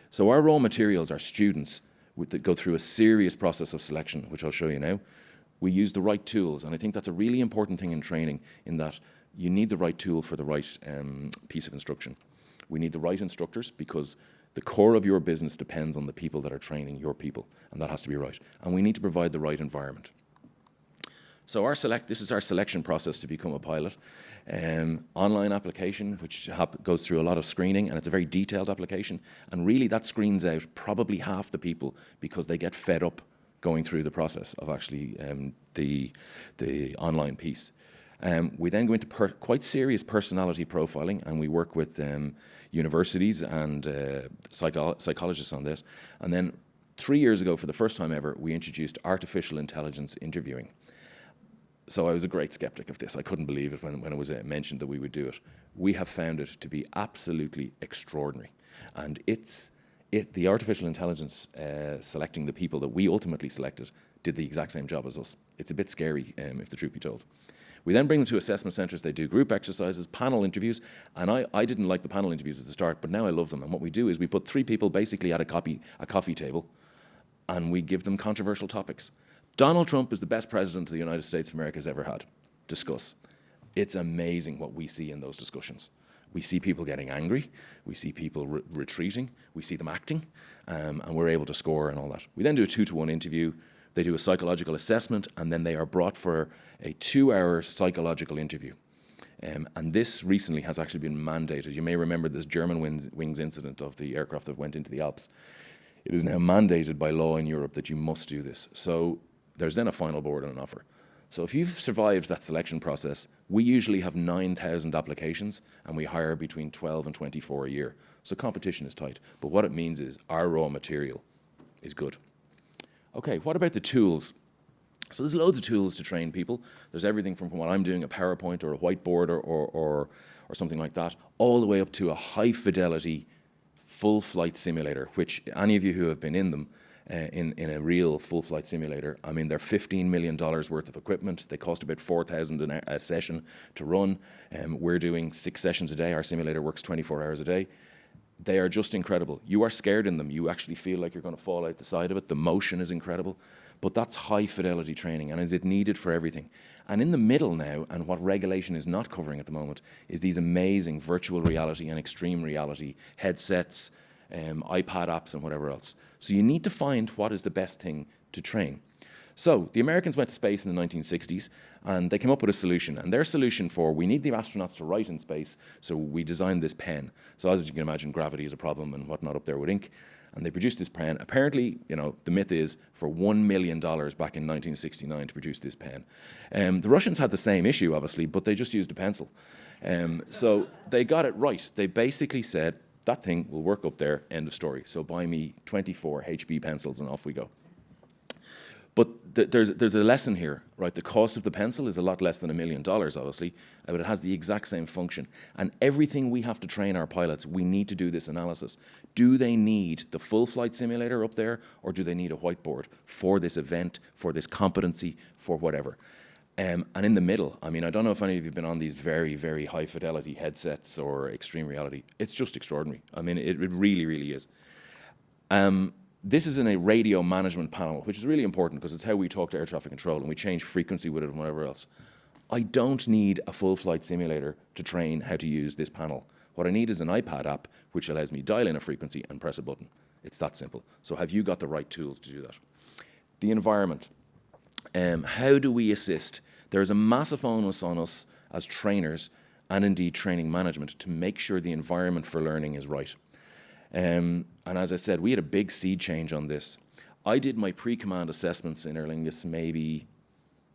So our raw materials are students that go through a serious process of selection, which I'll show you now. We use the right tools, and I think that's a really important thing in training, in that you need the right tool for the right piece of instruction. We need the right instructors, because the core of your business depends on the people that are training your people, and that has to be right. And we need to provide the right environment. So this is our selection process to become a pilot. Online application, which goes through a lot of screening, and it's a very detailed application. And really that screens out probably half the people, because they get fed up going through the process of actually the online piece. We then go into quite serious personality profiling, and we work with universities and psychologists on this. And then 3 years ago, for the first time ever, we introduced artificial intelligence interviewing. So I was a great skeptic of this. I couldn't believe it when it was mentioned that we would do it. We have found it to be absolutely extraordinary. And the artificial intelligence selecting the people that we ultimately selected did the exact same job as us. It's a bit scary, if the truth be told. We then bring them to assessment centres. They do group exercises, panel interviews, and I didn't like the panel interviews at the start, but now I love them. And what we do is we put 3 people basically at a coffee table, and we give them controversial topics. Donald Trump is the best president the United States of America has ever had. Discuss. It's amazing what we see in those discussions. We see people getting angry, we see people retreating, we see them acting, and we're able to score and all that. We then do a 2-to-1 interview. They do a psychological assessment, and then they are brought for a 2-hour psychological interview. And this recently has actually been mandated. You may remember this German wings incident of the aircraft that went into the Alps. It is now mandated by law in Europe that you must do this. So there's then a final board and an offer. So if you've survived that selection process, we usually have 9,000 applications, and we hire between 12 and 24 a year. So competition is tight. But what it means is our raw material is good. Okay, what about the tools? So there's loads of tools to train people. There's everything from what I'm doing, a PowerPoint or a whiteboard or something like that, all the way up to a high-fidelity full flight simulator, which any of you who have been in them, in a real full flight simulator, I mean, they're $15 million worth of equipment. They cost about $4,000 a session to run. We're doing 6 sessions a day. Our simulator works 24 hours a day. They are just incredible. You are scared in them. You actually feel like you're going to fall out the side of it. The motion is incredible. But that's high fidelity training, and is it needed for everything? And in the middle now, and what regulation is not covering at the moment, is these amazing virtual reality and extreme reality headsets, iPad apps and whatever else. So you need to find what is the best thing to train. So the Americans went to space in the 1960s, and they came up with a solution. And their solution for, we need the astronauts to write in space, so we designed this pen. So as you can imagine, gravity is a problem and whatnot up there with ink. And they produced this pen. Apparently, the myth is for $1 million back in 1969 to produce this pen. The Russians had the same issue, obviously, but they just used a pencil. So they got it right. They basically said, that thing will work up there, end of story. So buy me 24 HB pencils and off we go. But there's a lesson here, right? The cost of the pencil is a lot less than $1 million, obviously, but it has the exact same function. And everything we have to train our pilots, we need to do this analysis. Do they need the full flight simulator up there, or do they need a whiteboard for this event, for this competency, for whatever? And in the middle, I mean, I don't know if any of you have been on these very, very high fidelity headsets or extreme reality. It's just extraordinary. I mean, it really, really is. This is in a radio management panel, which is really important because it's how we talk to air traffic control and we change frequency with it and whatever else. I don't need a full flight simulator to train how to use this panel. What I need is an iPad app which allows me dial in a frequency and press a button. It's that simple. So have you got the right tools to do that? The environment. How do we assist? There is a massive onus on us as trainers and indeed training management to make sure the environment for learning is right. And as I said, we had a big sea change on this. I did my pre-command assessments in Aer Lingus maybe,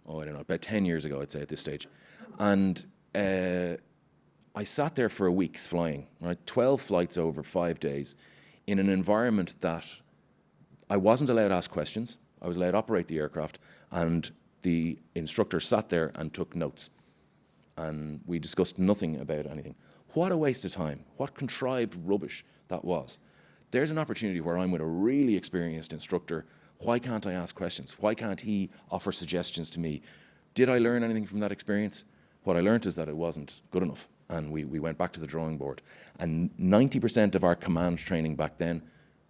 about 10 years ago, I'd say at this stage. And I sat there for a week's flying, right? 12 flights over 5 days in an environment that I wasn't allowed to ask questions. I was allowed to operate the aircraft, and the instructor sat there and took notes. And we discussed nothing about anything. What a waste of time. What contrived rubbish that was. There's an opportunity where I'm with a really experienced instructor. Why can't I ask questions? Why can't he offer suggestions to me? Did I learn anything from that experience? What I learned is that it wasn't good enough. And we went back to the drawing board. And 90% of our command training back then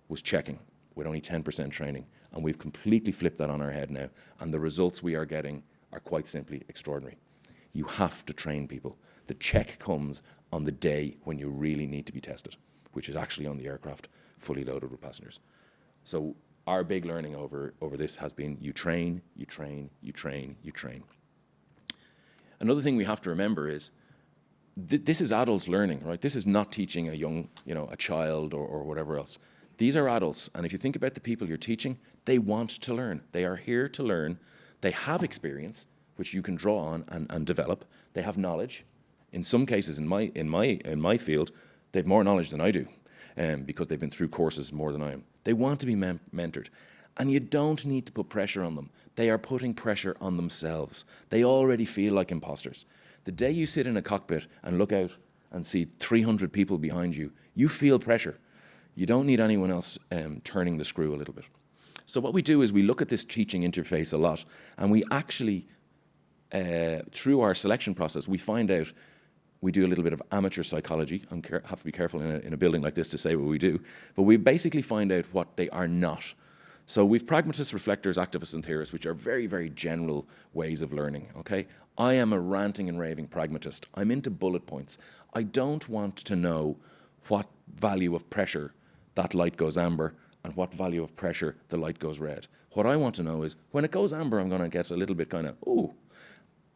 was checking, with only 10% training. And we've completely flipped that on our head now. And the results we are getting are quite simply extraordinary. You have to train people. The check comes on the day when you really need to be tested, which is actually on the aircraft, fully loaded with passengers. So our big learning over this has been you train, you train, you train, you train. Another thing we have to remember is this is adults learning, right? This is not teaching a young, a child or whatever else. These are adults, and if you think about the people you're teaching, they want to learn. They are here to learn. They have experience, which you can draw on and develop. They have knowledge. In some cases, in my field, they have more knowledge than I do, because they've been through courses more than I am. They want to be mentored, and you don't need to put pressure on them. They are putting pressure on themselves. They already feel like imposters. The day you sit in a cockpit and look out and see 300 people behind you, you feel pressure. You don't need anyone else turning the screw a little bit. So what we do is we look at this teaching interface a lot, and we actually, through our selection process, we find out, we do a little bit of amateur psychology. I have to be careful in a building like this to say what we do, but we basically find out what they are not. So we've pragmatists, reflectors, activists, and theorists, which are very, very general ways of learning, okay? I am a ranting and raving pragmatist. I'm into bullet points. I don't want to know what value of pressure that light goes amber and what value of pressure the light goes red. What I want to know is when it goes amber, I'm going to get a little bit kind of, ooh.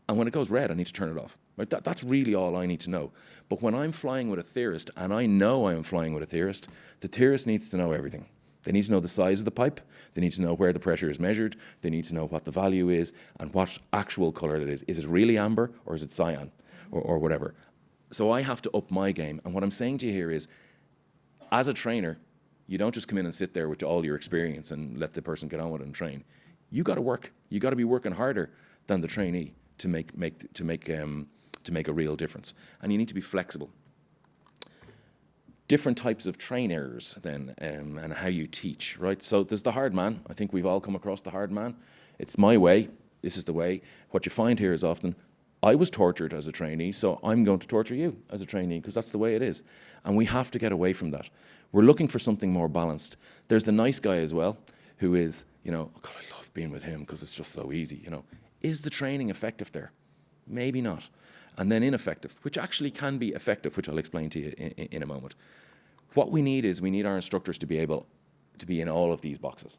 And when it goes red, I need to turn it off. Right? That's really all I need to know. But when I'm flying with a theorist, and I know I am flying with a theorist, the theorist needs to know everything. They need to know the size of the pipe. They need to know where the pressure is measured. They need to know what the value is and what actual colour it is. Is it really amber or is it cyan or whatever? So I have to up my game. And what I'm saying to you here is, as a trainer, you don't just come in and sit there with all your experience and let the person get on with it and train. You got to work. You got to be working harder than the trainee to make a real difference. And you need to be flexible. Different types of trainers then, and how you teach, right? So there's the hard man. I think we've all come across the hard man. It's my way. This is the way. What you find here is often I was tortured as a trainee, so I'm going to torture you as a trainee because that's the way it is. And we have to get away from that. We're looking for something more balanced. There's the nice guy as well, who is, oh God, I love being with him because it's just so easy, Is the training effective there? Maybe not. And then ineffective, which actually can be effective, which I'll explain to you in a moment. What we need our instructors to be able to be in all of these boxes,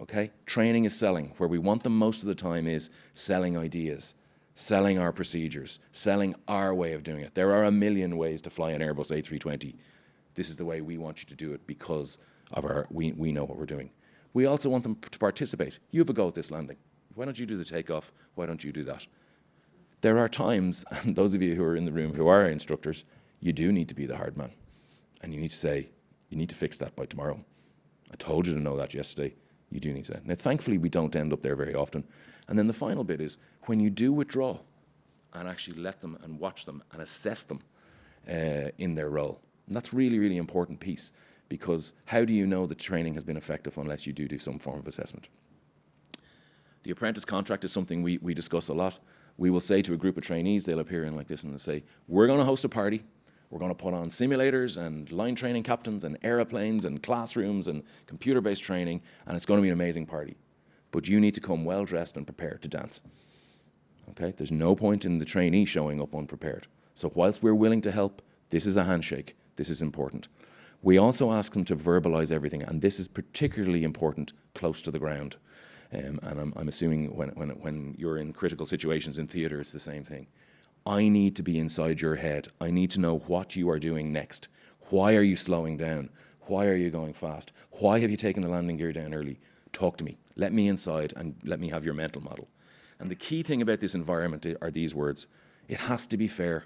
okay? Training is selling. Where we want them most of the time is selling ideas, selling our procedures, selling our way of doing it. There are a million ways to fly an Airbus A320. This is the way we want you to do it because of we know what we're doing. We also want them to participate. You have a go at this landing. Why don't you do the takeoff? Why don't you do that? There are times, and those of you who are in the room who are instructors, you do need to be the hard man. And you need to say, you need to fix that by tomorrow. I told you to know that yesterday. You do need to. Now, thankfully, we don't end up there very often. And then the final bit is, when you do withdraw and actually let them and watch them and assess them in their role. And that's really, really important piece, because how do you know that training has been effective unless you do some form of assessment? The apprentice contract is something we discuss a lot. We will say to a group of trainees, they'll appear in like this and they'll say, we're going to host a party. We're going to put on simulators and line training captains and aeroplanes and classrooms and computer-based training, and it's going to be an amazing party. But you need to come well-dressed and prepared to dance. Okay? There's no point in the trainee showing up unprepared. So whilst we're willing to help, this is a handshake. This is important. We also ask them to verbalize everything, and this is particularly important close to the ground. And I'm assuming when you're in critical situations in theatre, it's the same thing. I need to be inside your head. I need to know what you are doing next. Why are you slowing down? Why are you going fast? Why have you taken the landing gear down early? Talk to me. Let me inside and let me have your mental model. And the key thing about this environment are these words. It has to be fair.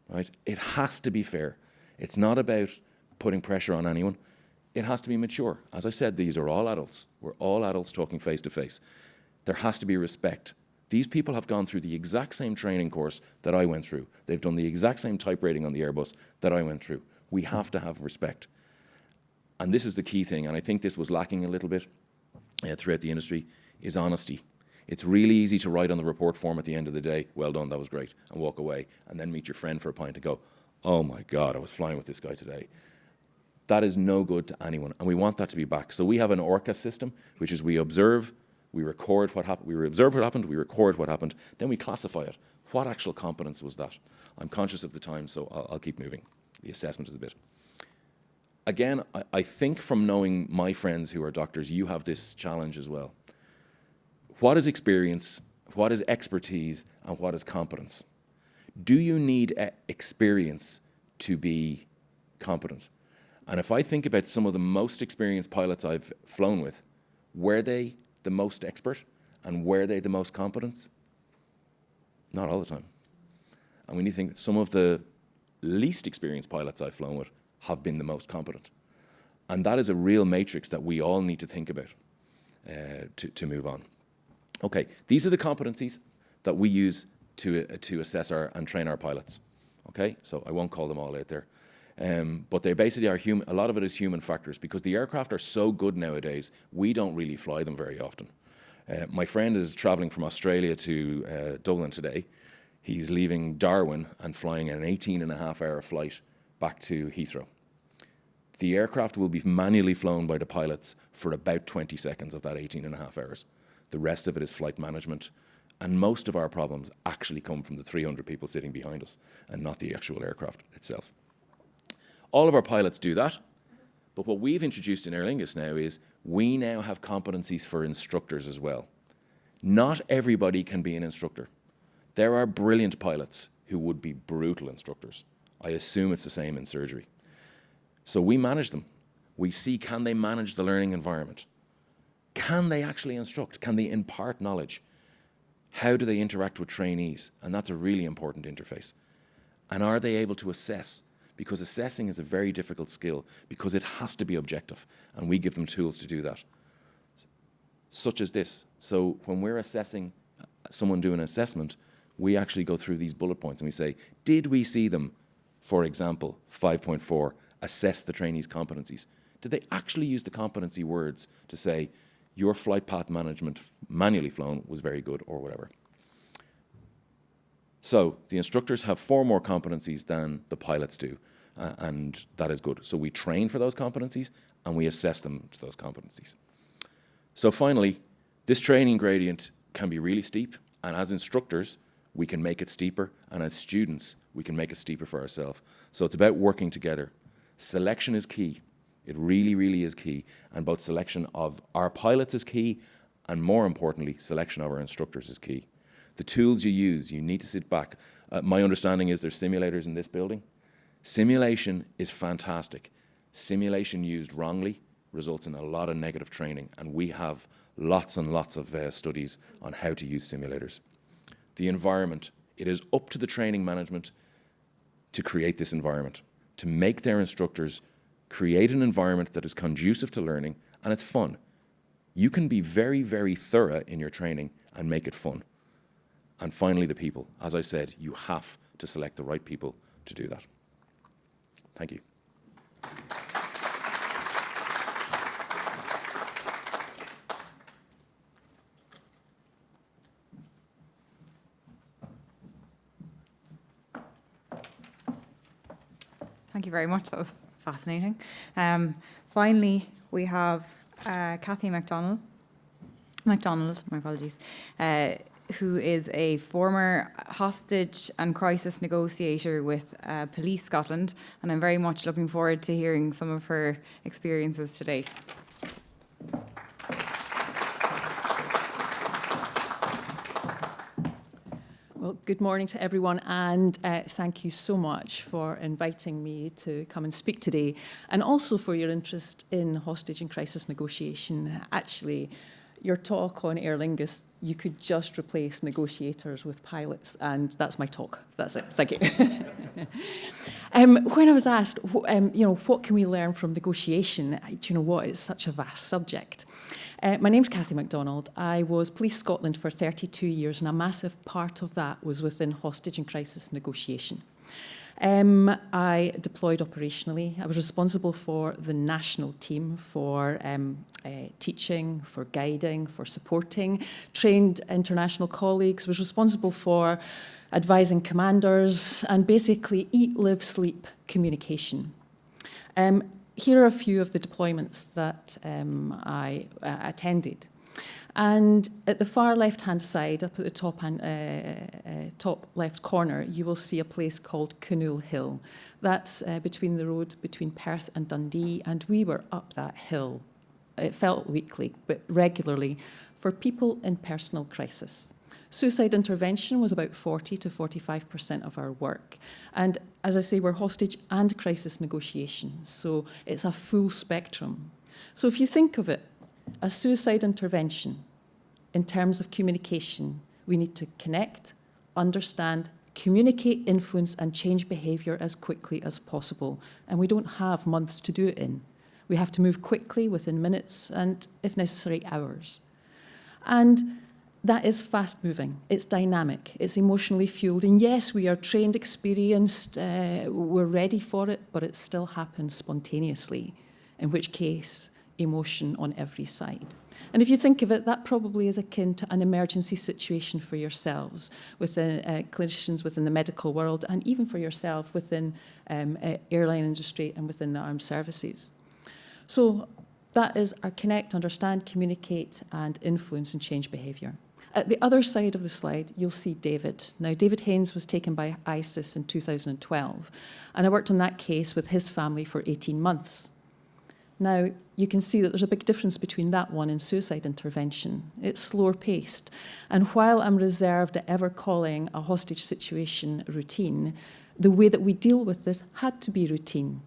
Right? It has to be fair. It's not about putting pressure on anyone. It has to be mature. As I said, these are all adults. We're all adults talking face to face. There has to be respect. These people have gone through the exact same training course that I went through. They've done the exact same type rating on the Airbus that I went through. We have to have respect. And this is the key thing, and I think this was lacking a little bit throughout the industry, is honesty. It's really easy to write on the report form at the end of the day, well done, that was great, and walk away, and then meet your friend for a pint and go, oh my God, I was flying with this guy today. That is no good to anyone, and we want that to be back. So we have an ORCA system, which is we observe, we record what happened, we observe what happened, we record what happened, then we classify it. What actual competence was that? I'm conscious of the time, so I'll keep moving. The assessment is a bit. Again, I think from knowing my friends who are doctors, you have this challenge as well. What is experience, what is expertise, and what is competence? Do you need experience to be competent? And if I think about some of the most experienced pilots I've flown with, were they the most expert and were they the most competent? Not all the time. And when you think some of the least experienced pilots I've flown with have been the most competent. And that is a real matrix that we all need to think about to move on. Okay, these are the competencies that we use to assess and train our pilots. Okay, so I won't call them all out there. But they basically are human. A lot of it is human factors because the aircraft are so good nowadays, we don't really fly them very often. My friend is traveling from Australia to Dublin today. He's leaving Darwin and flying an 18-and-a-half-hour flight back to Heathrow. The aircraft will be manually flown by the pilots for about 20 seconds of that 18-and-a-half hours. The rest of it is flight management. And most of our problems actually come from the 300 people sitting behind us and not the actual aircraft itself. All of our pilots do that, but what we've introduced in Aer Lingus now is we now have competencies for instructors as well. Not everybody can be an instructor. There are brilliant pilots who would be brutal instructors. I assume it's the same in surgery. So we manage them. We see, can they manage the learning environment? Can they actually instruct? Can they impart knowledge? How do they interact with trainees? And that's a really important interface. And are they able to assess? Because assessing is a very difficult skill because it has to be objective, and we give them tools to do that. Such as this. So when we're assessing someone doing an assessment, we actually go through these bullet points and we say, did we see them, for example, 5.4, assess the trainee's competencies? Did they actually use the competency words to say, your flight path management manually flown was very good or whatever? So the instructors have 4 more competencies than the pilots do, and that is good. So we train for those competencies and we assess them to those competencies. So finally, this training gradient can be really steep, and as instructors, we can make it steeper, and as students, we can make it steeper for ourselves. So it's about working together. Selection is key. It really, really is key. And both selection of our pilots is key, and more importantly, selection of our instructors is key. The tools you use, you need to sit back. My understanding is there's simulators in this building. Simulation is fantastic. Simulation used wrongly results in a lot of negative training, and we have lots and lots of studies on how to use simulators. The environment, it is up to the training management to create this environment, to make their instructors create an environment that is conducive to learning, and it's fun. You can be very, very thorough in your training and make it fun. And finally, the people. As I said, you have to select the right people to do that. Thank you. Thank you very much. That was fascinating. Finally, we have Kathy McDonald, my apologies, who is a former hostage and crisis negotiator with Police Scotland, and I'm very much looking forward to hearing some of her experiences today. Well, good morning to everyone, and thank you so much for inviting me to come and speak today, and also for your interest in hostage and crisis negotiation. Actually, your talk on Aer Lingus, you could just replace negotiators with pilots, and that's my talk. That's it. Thank you. When I was asked, what can we learn from negotiation? Do you know what? It's such a vast subject. My name's Kathy McDonald. I was Police Scotland for 32 years, and a massive part of that was within hostage and crisis negotiation. I deployed operationally. I was responsible for the national team, for teaching, for guiding, for supporting, trained international colleagues, was responsible for advising commanders, and basically eat, live, sleep communication. Here are a few of the deployments that I attended. And at the far left-hand side, up at the top left corner, you will see a place called Canoe Hill. That's between the road between Perth and Dundee, and we were up that hill. It felt weekly, but regularly, for people in personal crisis. Suicide intervention was about 40 to 45% of our work. And as I say, we're hostage and crisis negotiations, so it's a full spectrum. So if you think of it, a suicide intervention, in terms of communication, we need to connect, understand, communicate, influence, and change behaviour as quickly as possible. And we don't have months to do it in. We have to move quickly within minutes and, if necessary, hours. And that is fast moving, it's dynamic, it's emotionally fueled. And yes, we are trained, experienced, we're ready for it, but it still happens spontaneously, in which case, emotion on every side. And if you think of it, that probably is akin to an emergency situation for yourselves, within clinicians within the medical world, and even for yourself within airline industry and within the armed services. So that is our connect, understand, communicate, and influence and change behaviour. At the other side of the slide, you'll see David. Now, David Haynes was taken by ISIS in 2012, and I worked on that case with his family for 18 months. Now, you can see that there's a big difference between that one and suicide intervention. It's slower paced. And while I'm reserved at ever calling a hostage situation routine, the way that we deal with this had to be routine.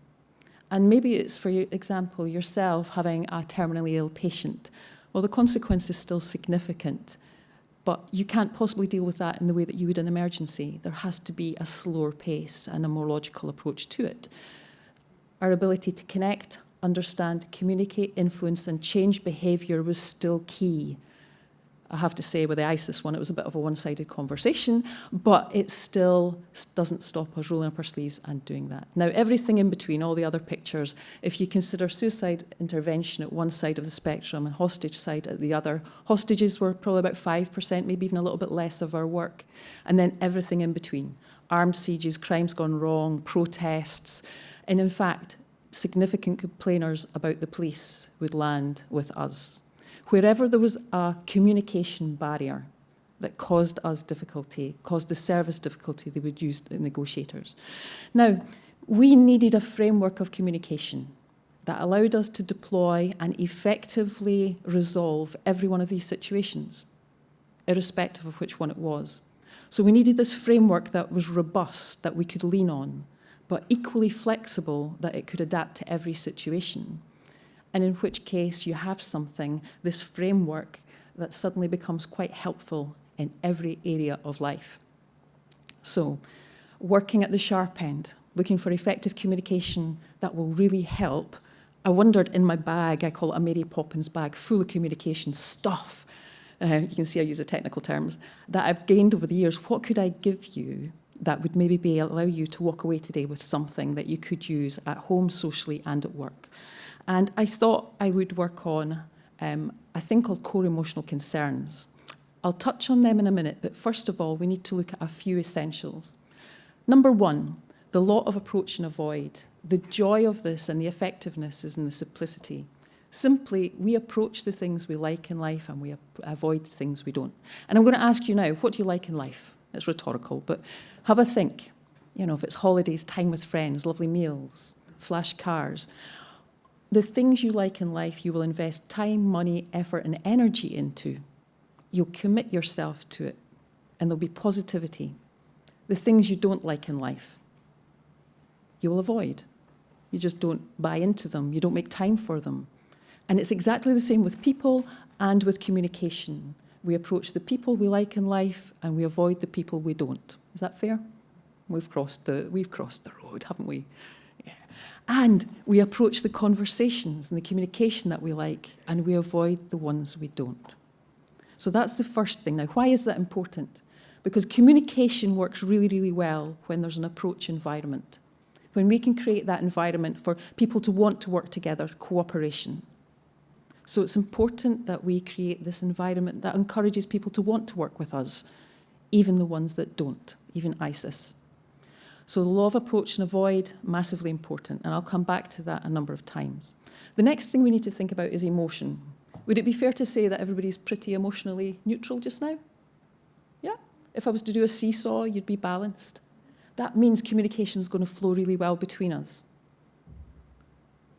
And maybe it's, for example, yourself having a terminally ill patient. Well, the consequence is still significant, but you can't possibly deal with that in the way that you would an emergency. There has to be a slower pace and a more logical approach to it. Our ability to connect, understand, communicate, influence, and change behaviour was still key. I have to say with the ISIS one, it was a bit of a one-sided conversation, but it still doesn't stop us rolling up our sleeves and doing that. Now, everything in between, all the other pictures, if you consider suicide intervention at one side of the spectrum and hostage side at the other, hostages were probably about 5%, maybe even a little bit less of our work. And then everything in between, armed sieges, crimes gone wrong, protests, and in fact, significant complainers about the police would land with us. Wherever there was a communication barrier that caused us difficulty, caused the service difficulty, they would use the negotiators. Now, we needed a framework of communication that allowed us to deploy and effectively resolve every one of these situations, irrespective of which one it was. So we needed this framework that was robust, that we could lean on, but equally flexible, that it could adapt to every situation. And in which case you have something, this framework, that suddenly becomes quite helpful in every area of life. So, working at the sharp end, looking for effective communication that will really help. I wondered in my bag, I call it a Mary Poppins bag, full of communication stuff. You can see I use the technical terms, that I've gained over the years. What could I give you that would maybe allow you to walk away today with something that you could use at home, socially, and at work? And I thought I would work on a thing called core emotional concerns. I'll touch on them in a minute, but first of all, we need to look at a few essentials. Number one, the law of approach and avoid. The joy of this and the effectiveness is in the simplicity. Simply, we approach the things we like in life and we avoid the things we don't. And I'm going to ask you now, what do you like in life? It's rhetorical, but have a think. You know, if it's holidays, time with friends, lovely meals, flash cars. The things you like in life, you will invest time, money, effort, and energy into. You'll commit yourself to it, and there'll be positivity. The things you don't like in life, you will avoid. You just don't buy into them. You don't make time for them. And it's exactly the same with people and with communication. We approach the people we like in life, and we avoid the people we don't. Is that fair? We've crossed the road, haven't we? And we approach the conversations and the communication that we like, and we avoid the ones we don't. So that's the first thing. Now, why is that important? Because communication works really, really well when there's an approach environment. When we can create that environment for people to want to work together, cooperation. So it's important that we create this environment that encourages people to want to work with us, even the ones that don't, even ISIS. So the law of approach and avoid, massively important, and I'll come back to that a number of times. The next thing we need to think about is emotion. Would it be fair to say that everybody's pretty emotionally neutral just now? Yeah? If I was to do a seesaw, you'd be balanced. That means communication is going to flow really well between us.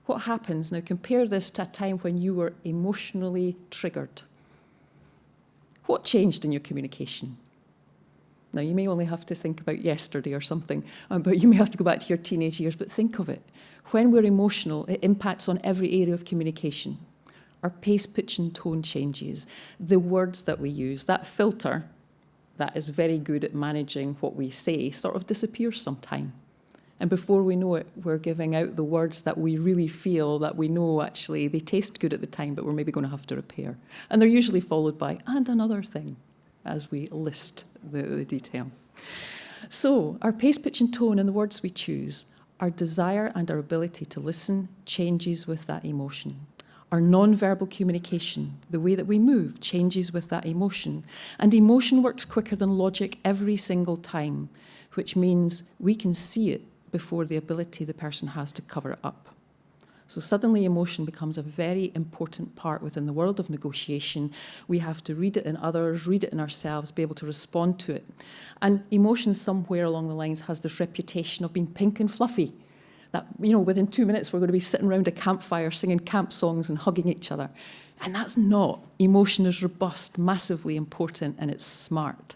What happens? Now compare this to a time when you were emotionally triggered. What changed in your communication? Now, you may only have to think about yesterday or something, but you may have to go back to your teenage years, but think of it. When we're emotional, it impacts on every area of communication. Our pace, pitch, and tone changes. The words that we use, that filter that is very good at managing what we say, sort of disappears sometime. And before we know it, we're giving out the words that we really feel, that we know actually they taste good at the time, but we're maybe going to have to repair. And they're usually followed by, and another thing, as we list the detail. So our pace, pitch, and tone and the words we choose, our desire and our ability to listen changes with that emotion. Our non-verbal communication, the way that we move, changes with that emotion. And emotion works quicker than logic every single time, which means we can see it before the ability the person has to cover it up. So suddenly emotion becomes a very important part within the world of negotiation. We have to read it in others, read it in ourselves, be able to respond to it. And emotion somewhere along the lines has this reputation of being pink and fluffy. That, you know, within 2 minutes we're going to be sitting around a campfire singing camp songs and hugging each other. And that's not. Emotion is robust, massively important, and it's smart.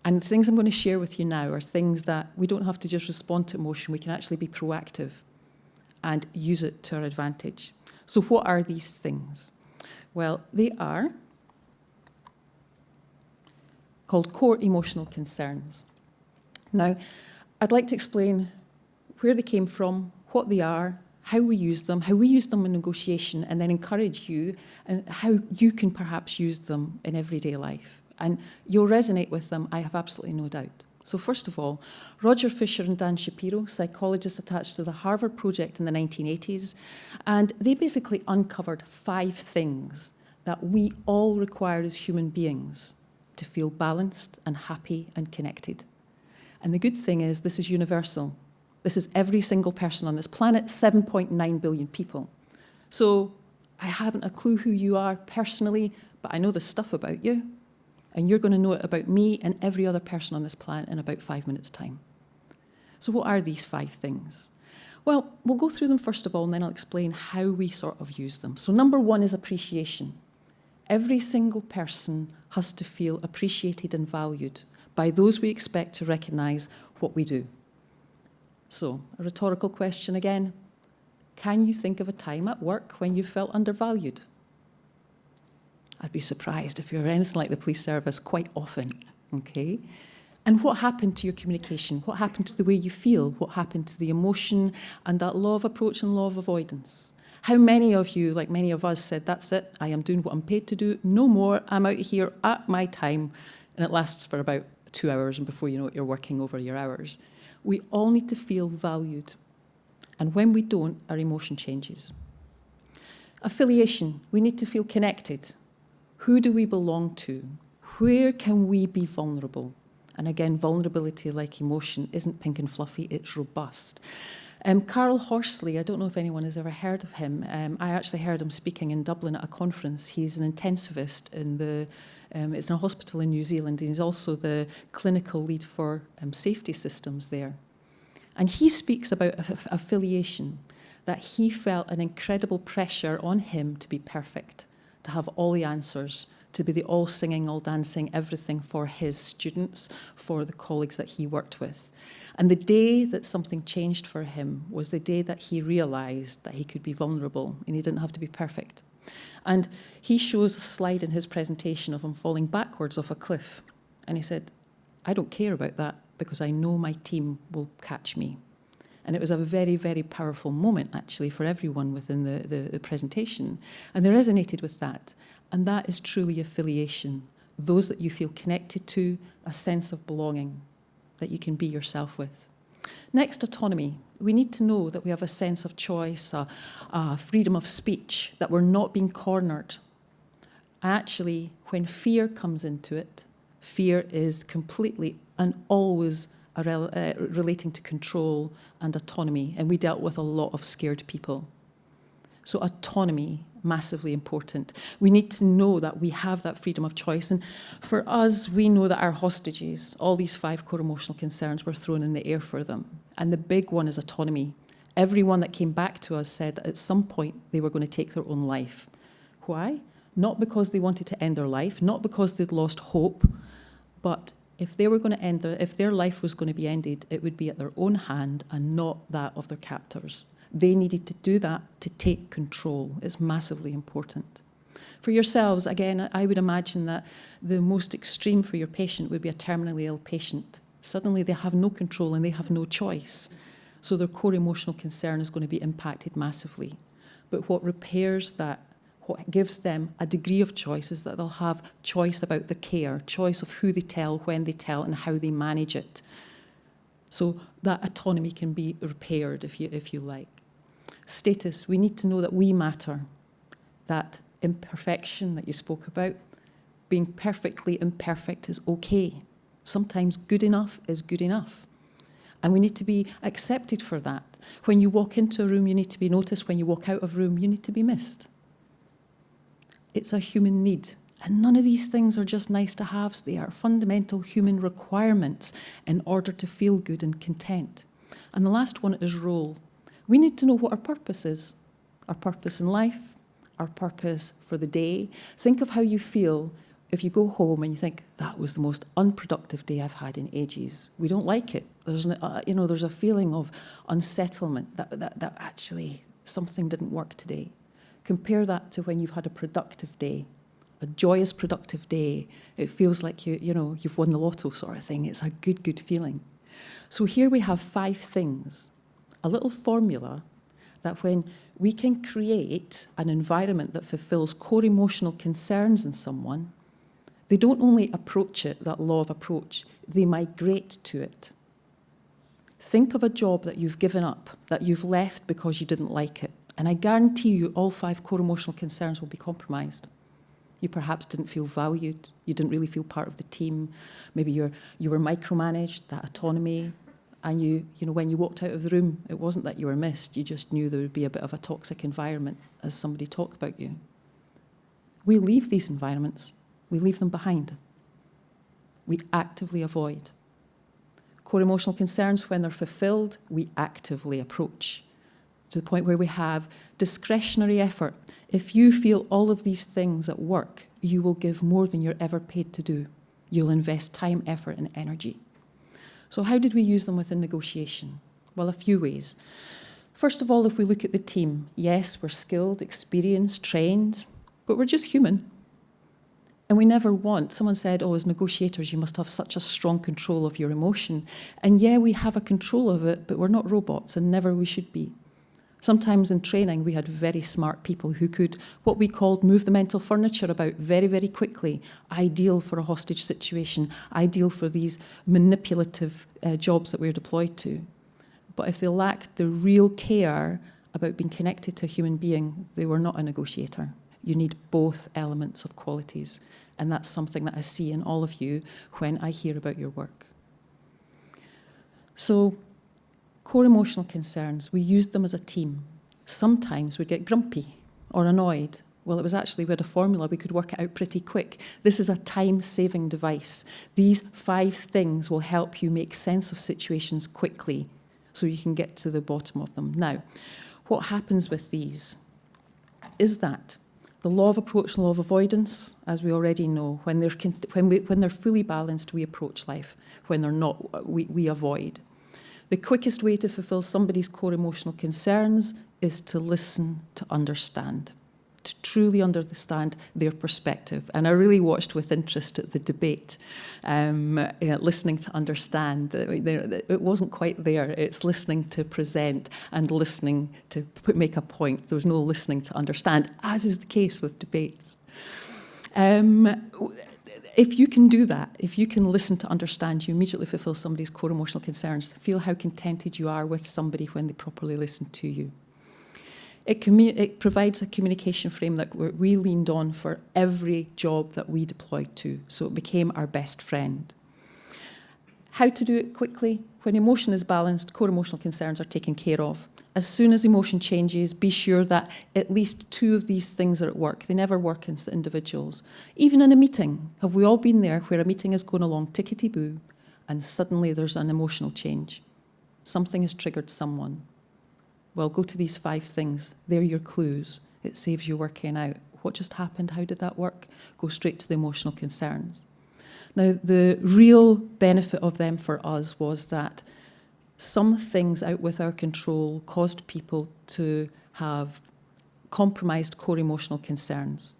And the things I'm going to share with you now are things that we don't have to just respond to emotion, we can actually be proactive and use it to our advantage. So what are these things? Well, they are called core emotional concerns. Now, I'd like to explain where they came from, what they are, how we use them in negotiation, and then encourage you and how you can perhaps use them in everyday life. And you'll resonate with them, I have absolutely no doubt. So first of all, Roger Fisher and Dan Shapiro, psychologists attached to the Harvard Project in the 1980s, and they basically uncovered 5 things that we all require as human beings to feel balanced and happy and connected. And the good thing is this is universal. This is every single person on this planet, 7.9 billion people. So I haven't a clue who you are personally, but I know the stuff about you. And you're going to know it about me and every other person on this planet in about 5 minutes' time. So what are these 5 things? Well, we'll go through them first of all, and then I'll explain how we sort of use them. So number 1 is appreciation. Every single person has to feel appreciated and valued by those we expect to recognise what we do. So, a rhetorical question again. Can you think of a time at work when you felt undervalued? I'd be surprised if you're anything like the police service quite often, okay? And what happened to your communication? What happened to the way you feel? What happened to the emotion and that law of approach and law of avoidance? How many of you, like many of us, said, that's it, I am doing what I'm paid to do, no more, I'm out here at my time, and it lasts for about 2 hours, and before you know it, you're working over your hours. We all need to feel valued. And when we don't, our emotion changes. Affiliation. We need to feel connected. Who do we belong to? Where can we be vulnerable? And again, vulnerability, like emotion, isn't pink and fluffy, it's robust. Carl Horsley, I don't know if anyone has ever heard of him. I actually heard him speaking in Dublin at a conference. He's an intensivist in it's in a hospital in New Zealand, and he's also the clinical lead for safety systems there. And he speaks about affiliation, that he felt an incredible pressure on him to be perfect, to have all the answers, to be the all singing, all dancing, everything for his students, for the colleagues that he worked with. And the day that something changed for him was the day that he realised that he could be vulnerable and he didn't have to be perfect. And he shows a slide in his presentation of him falling backwards off a cliff. And he said, I don't care about that because I know my team will catch me. And it was a very, very powerful moment, actually, for everyone within the presentation. And they resonated with that. And that is truly affiliation. Those that you feel connected to, a sense of belonging that you can be yourself with. Next, autonomy. We need to know that we have a sense of choice, a freedom of speech, that we're not being cornered. Actually, when fear comes into it, fear is completely and always relating to control and autonomy, and we dealt with a lot of scared people. So autonomy, massively important. We need to know that we have that freedom of choice, and for us, we know that our hostages, all these 5 core emotional concerns, were thrown in the air for them, and the big one is autonomy. Everyone that came back to us said that at some point they were going to take their own life. Why? Not because they wanted to end their life, not because they'd lost hope, but if they were going to if their life was going to be ended, it would be at their own hand and not that of their captors. They needed to do that to take control. It's massively important. For yourselves, again, I would imagine that the most extreme for your patient would be a terminally ill patient. Suddenly they have no control and they have no choice. So their core emotional concern is going to be impacted massively. But what repairs that, what gives them a degree of choice is that they'll have choice about the care, choice of who they tell, when they tell, and how they manage it. So that autonomy can be repaired, if you like. Status, we need to know that we matter. That imperfection that you spoke about, being perfectly imperfect is okay. Sometimes good enough is good enough. And we need to be accepted for that. When you walk into a room, you need to be noticed. When you walk out of a room, you need to be missed. It's a human need. And none of these things are just nice to haves. They are fundamental human requirements in order to feel good and content. And the last one is role. We need to know what our purpose is. Our purpose in life, our purpose for the day. Think of how you feel if you go home and you think, that was the most unproductive day I've had in ages. We don't like it. There's a feeling of unsettlement that actually something didn't work today. Compare that to when you've had a productive day, a joyous, productive day. It feels like you've won the lotto sort of thing. It's a good feeling. So here we have 5 things, a little formula that when we can create an environment that fulfills core emotional concerns in someone, they don't only approach it, that law of approach, they migrate to it. Think of a job that you've given up, that you've left because you didn't like it, and I guarantee you all 5 core emotional concerns will be compromised. You perhaps didn't feel valued, you didn't really feel part of the team, maybe you were micromanaged, that autonomy, and you know, when you walked out of the room, it wasn't that you were missed, you just knew there would be a bit of a toxic environment as somebody talked about you. We leave these environments, we leave them behind. We actively avoid. Core emotional concerns, when they're fulfilled, we actively approach, to the point where we have discretionary effort. If you feel all of these things at work, you will give more than you're ever paid to do. You'll invest time, effort, and energy. So how did we use them within negotiation? Well, a few ways. First of all, if we look at the team, yes, we're skilled, experienced, trained, but we're just human. And we never want, someone said, oh, as negotiators, you must have such a strong control of your emotion. And yeah, we have a control of it, but we're not robots, and never we should be. Sometimes in training, we had very smart people who could, what we called, move the mental furniture about very, very quickly. Ideal for a hostage situation, ideal for these manipulative jobs that we're deployed to. But if they lacked the real care about being connected to a human being, they were not a negotiator. You need both elements of qualities. And that's something that I see in all of you when I hear about your work. So, core emotional concerns, we used them as a team. Sometimes we'd get grumpy or annoyed. Well, it was actually, we had a formula, we could work it out pretty quick. This is a time-saving device. These 5 things will help you make sense of situations quickly so you can get to the bottom of them. Now, what happens with these is that the law of approach and law of avoidance, as we already know, when they're fully balanced, we approach life. When they're not, we avoid. The quickest way to fulfill somebody's core emotional concerns is to listen, to understand, to truly understand their perspective. And I really watched with interest at the debate, listening to understand. It wasn't quite there. It's listening to present and listening to make a point. There was no listening to understand, as is the case with debates. If you can do that, if you can listen to understand, you immediately fulfill somebody's core emotional concerns. Feel how contented you are with somebody when they properly listen to you. It provides a communication frame that we leaned on for every job that we deployed to, so it became our best friend. How to do it quickly? When emotion is balanced, core emotional concerns are taken care of. As soon as emotion changes, be sure that at least 2 of these things are at work. They never work as individuals. Even in a meeting, have we all been there where a meeting is going along tickety-boo and suddenly there's an emotional change? Something has triggered someone. Well, go to these 5 things. They're your clues. It saves you working out. What just happened? How did that work? Go straight to the emotional concerns. Now, the real benefit of them for us was that some things out with our control caused people to have compromised core emotional concerns.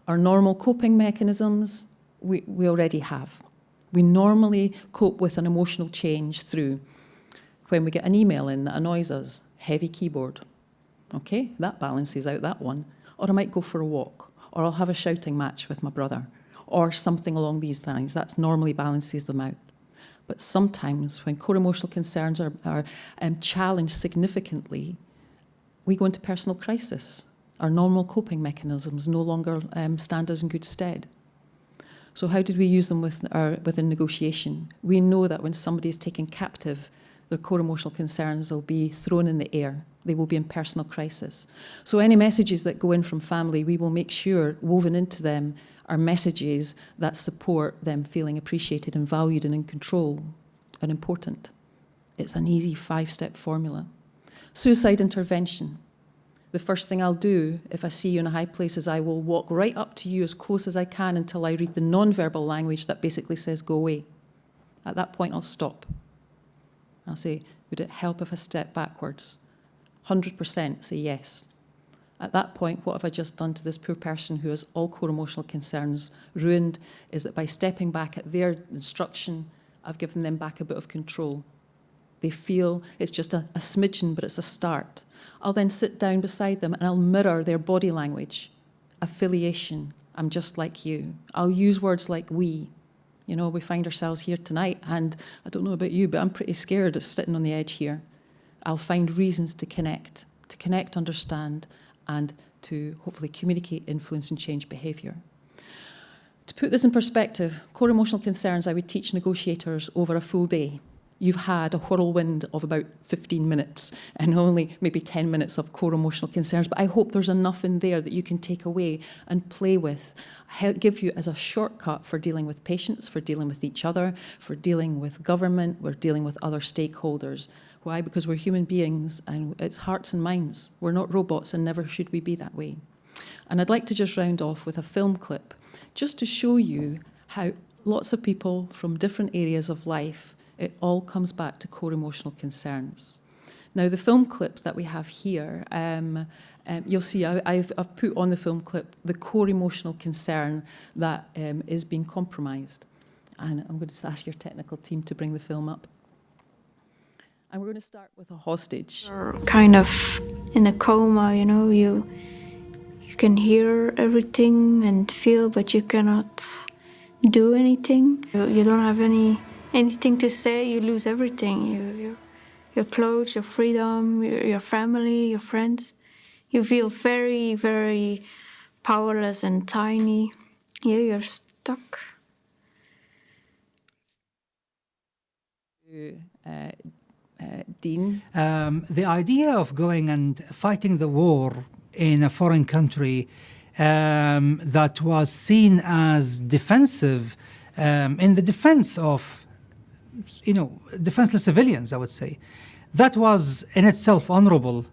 Our normal coping mechanisms, we already have. We normally cope with an emotional change through when we get an email in that annoys us, heavy keyboard. Okay, that balances out that one. Or I might go for a walk, or I'll have a shouting match with my brother, or something along these lines. That normally balances them out. But sometimes when core emotional concerns are challenged significantly, we go into personal crisis. Our normal coping mechanisms no longer stand us in good stead. So how did we use them within negotiation? We know that when somebody is taken captive, their core emotional concerns will be thrown in the air. They will be in personal crisis. So any messages that go in from family, we will make sure, woven into them, are messages that support them feeling appreciated and valued and in control and important. It's an easy 5-step formula. Suicide intervention. The first thing I'll do if I see you in a high place is I will walk right up to you as close as I can until I read the non-verbal language that basically says go away. At that point, I'll stop. I'll say, would it help if I step backwards? 100% say yes. At that point, what have I just done to this poor person who has all core emotional concerns ruined? Is that by stepping back at their instruction, I've given them back a bit of control. They feel it's just a smidgen, but it's a start. I'll then sit down beside them and I'll mirror their body language, affiliation, I'm just like you. I'll use words like we. You know, we find ourselves here tonight, and I don't know about you, but I'm pretty scared of sitting on the edge here. I'll find reasons to connect, understand, and to hopefully communicate, influence, and change behaviour. To put this in perspective, core emotional concerns, I would teach negotiators over a full day. You've had a whirlwind of about 15 minutes and only maybe 10 minutes of core emotional concerns, but I hope there's enough in there that you can take away and play with, give you as a shortcut for dealing with patients, for dealing with each other, for dealing with government, we're dealing with other stakeholders. Why? Because we're human beings and it's hearts and minds. We're not robots and never should we be that way. And I'd like to just round off with a film clip just to show you how lots of people from different areas of life, it all comes back to core emotional concerns. Now, the film clip that we have here, you'll see I've put on the film clip the core emotional concern that is being compromised. And I'm going to just ask your technical team to bring the film up. And we're going to start with a hostage. You're kind of in a coma, you know, you can hear everything and feel, but you cannot do anything. You don't have anything to say, you lose everything. Your clothes, your freedom, your family, your friends. You feel very, very powerless and tiny. Yeah, you're stuck. Dean? The idea of going and fighting the war in a foreign country that was seen as defensive in the defense of, defenseless civilians, I would say. That was in itself honorable.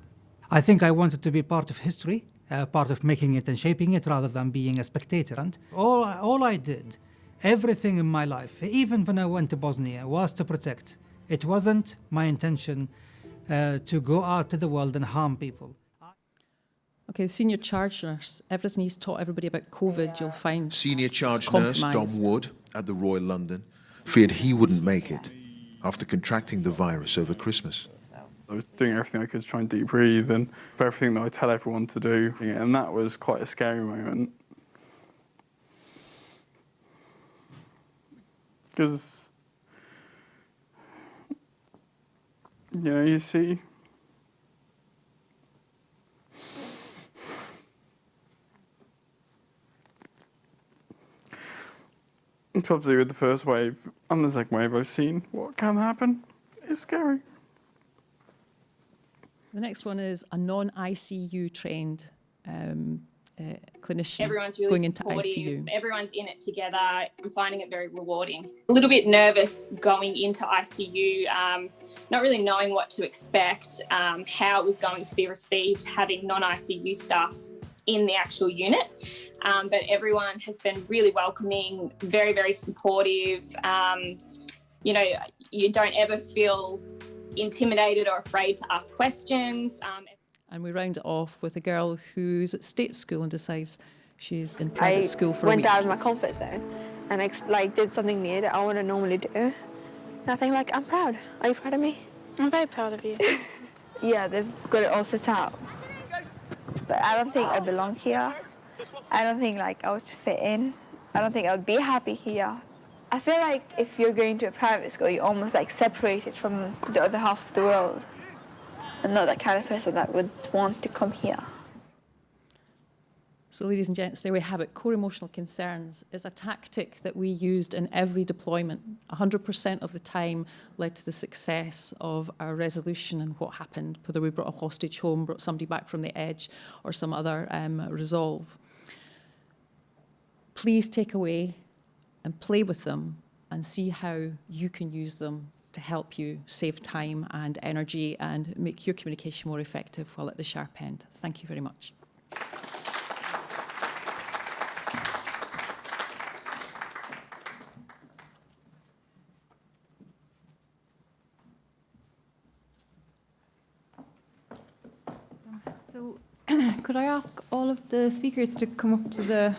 I think I wanted to be part of history, part of making it and shaping it rather than being a spectator. And all I did, everything in my life, even when I went to Bosnia, was to protect. It wasn't my intention to go out to the world and harm people. Okay, the senior charge nurse, everything he's taught everybody about COVID, you'll find Senior charge nurse Dom Wood at the Royal London feared he wouldn't make it after contracting the virus over Christmas. I was doing everything I could to try and deep breathe and everything that I tell everyone to do, and that was quite a scary moment. Because, you see, it's obviously with the first wave and the second wave I've seen what can happen. It's scary. The next one is a non-ICU trained clinician. Everyone's really going into supportive. ICU. Everyone's in it together. I'm finding it very rewarding. A little bit nervous going into ICU, not really knowing what to expect, how it was going to be received, having non-ICU staff in the actual unit. But everyone has been really welcoming, very, very supportive. You don't ever feel intimidated or afraid to ask questions. And we round it off with a girl who's at state school and decides she's in private school for a week. I went out of my comfort zone and did something new that I wouldn't normally do. And I think I'm proud. Are you proud of me? I'm very proud of you. Yeah, they've got it all set out. But I don't think I belong here. I don't think I would fit in. I don't think I would be happy here. I feel like if you're going to a private school, you're almost separated from the other half of the world. I'm not that kind of person that would want to come here. So ladies and gents, there we have it. Core emotional concerns is a tactic that we used in every deployment. 100% of the time led to the success of our resolution and what happened, whether we brought a hostage home, brought somebody back from the edge, or some other resolve. Please take away and play with them and see how you can use them to help you save time and energy and make your communication more effective while at the sharp end. Thank you very much. So could I ask all of the speakers to come up to the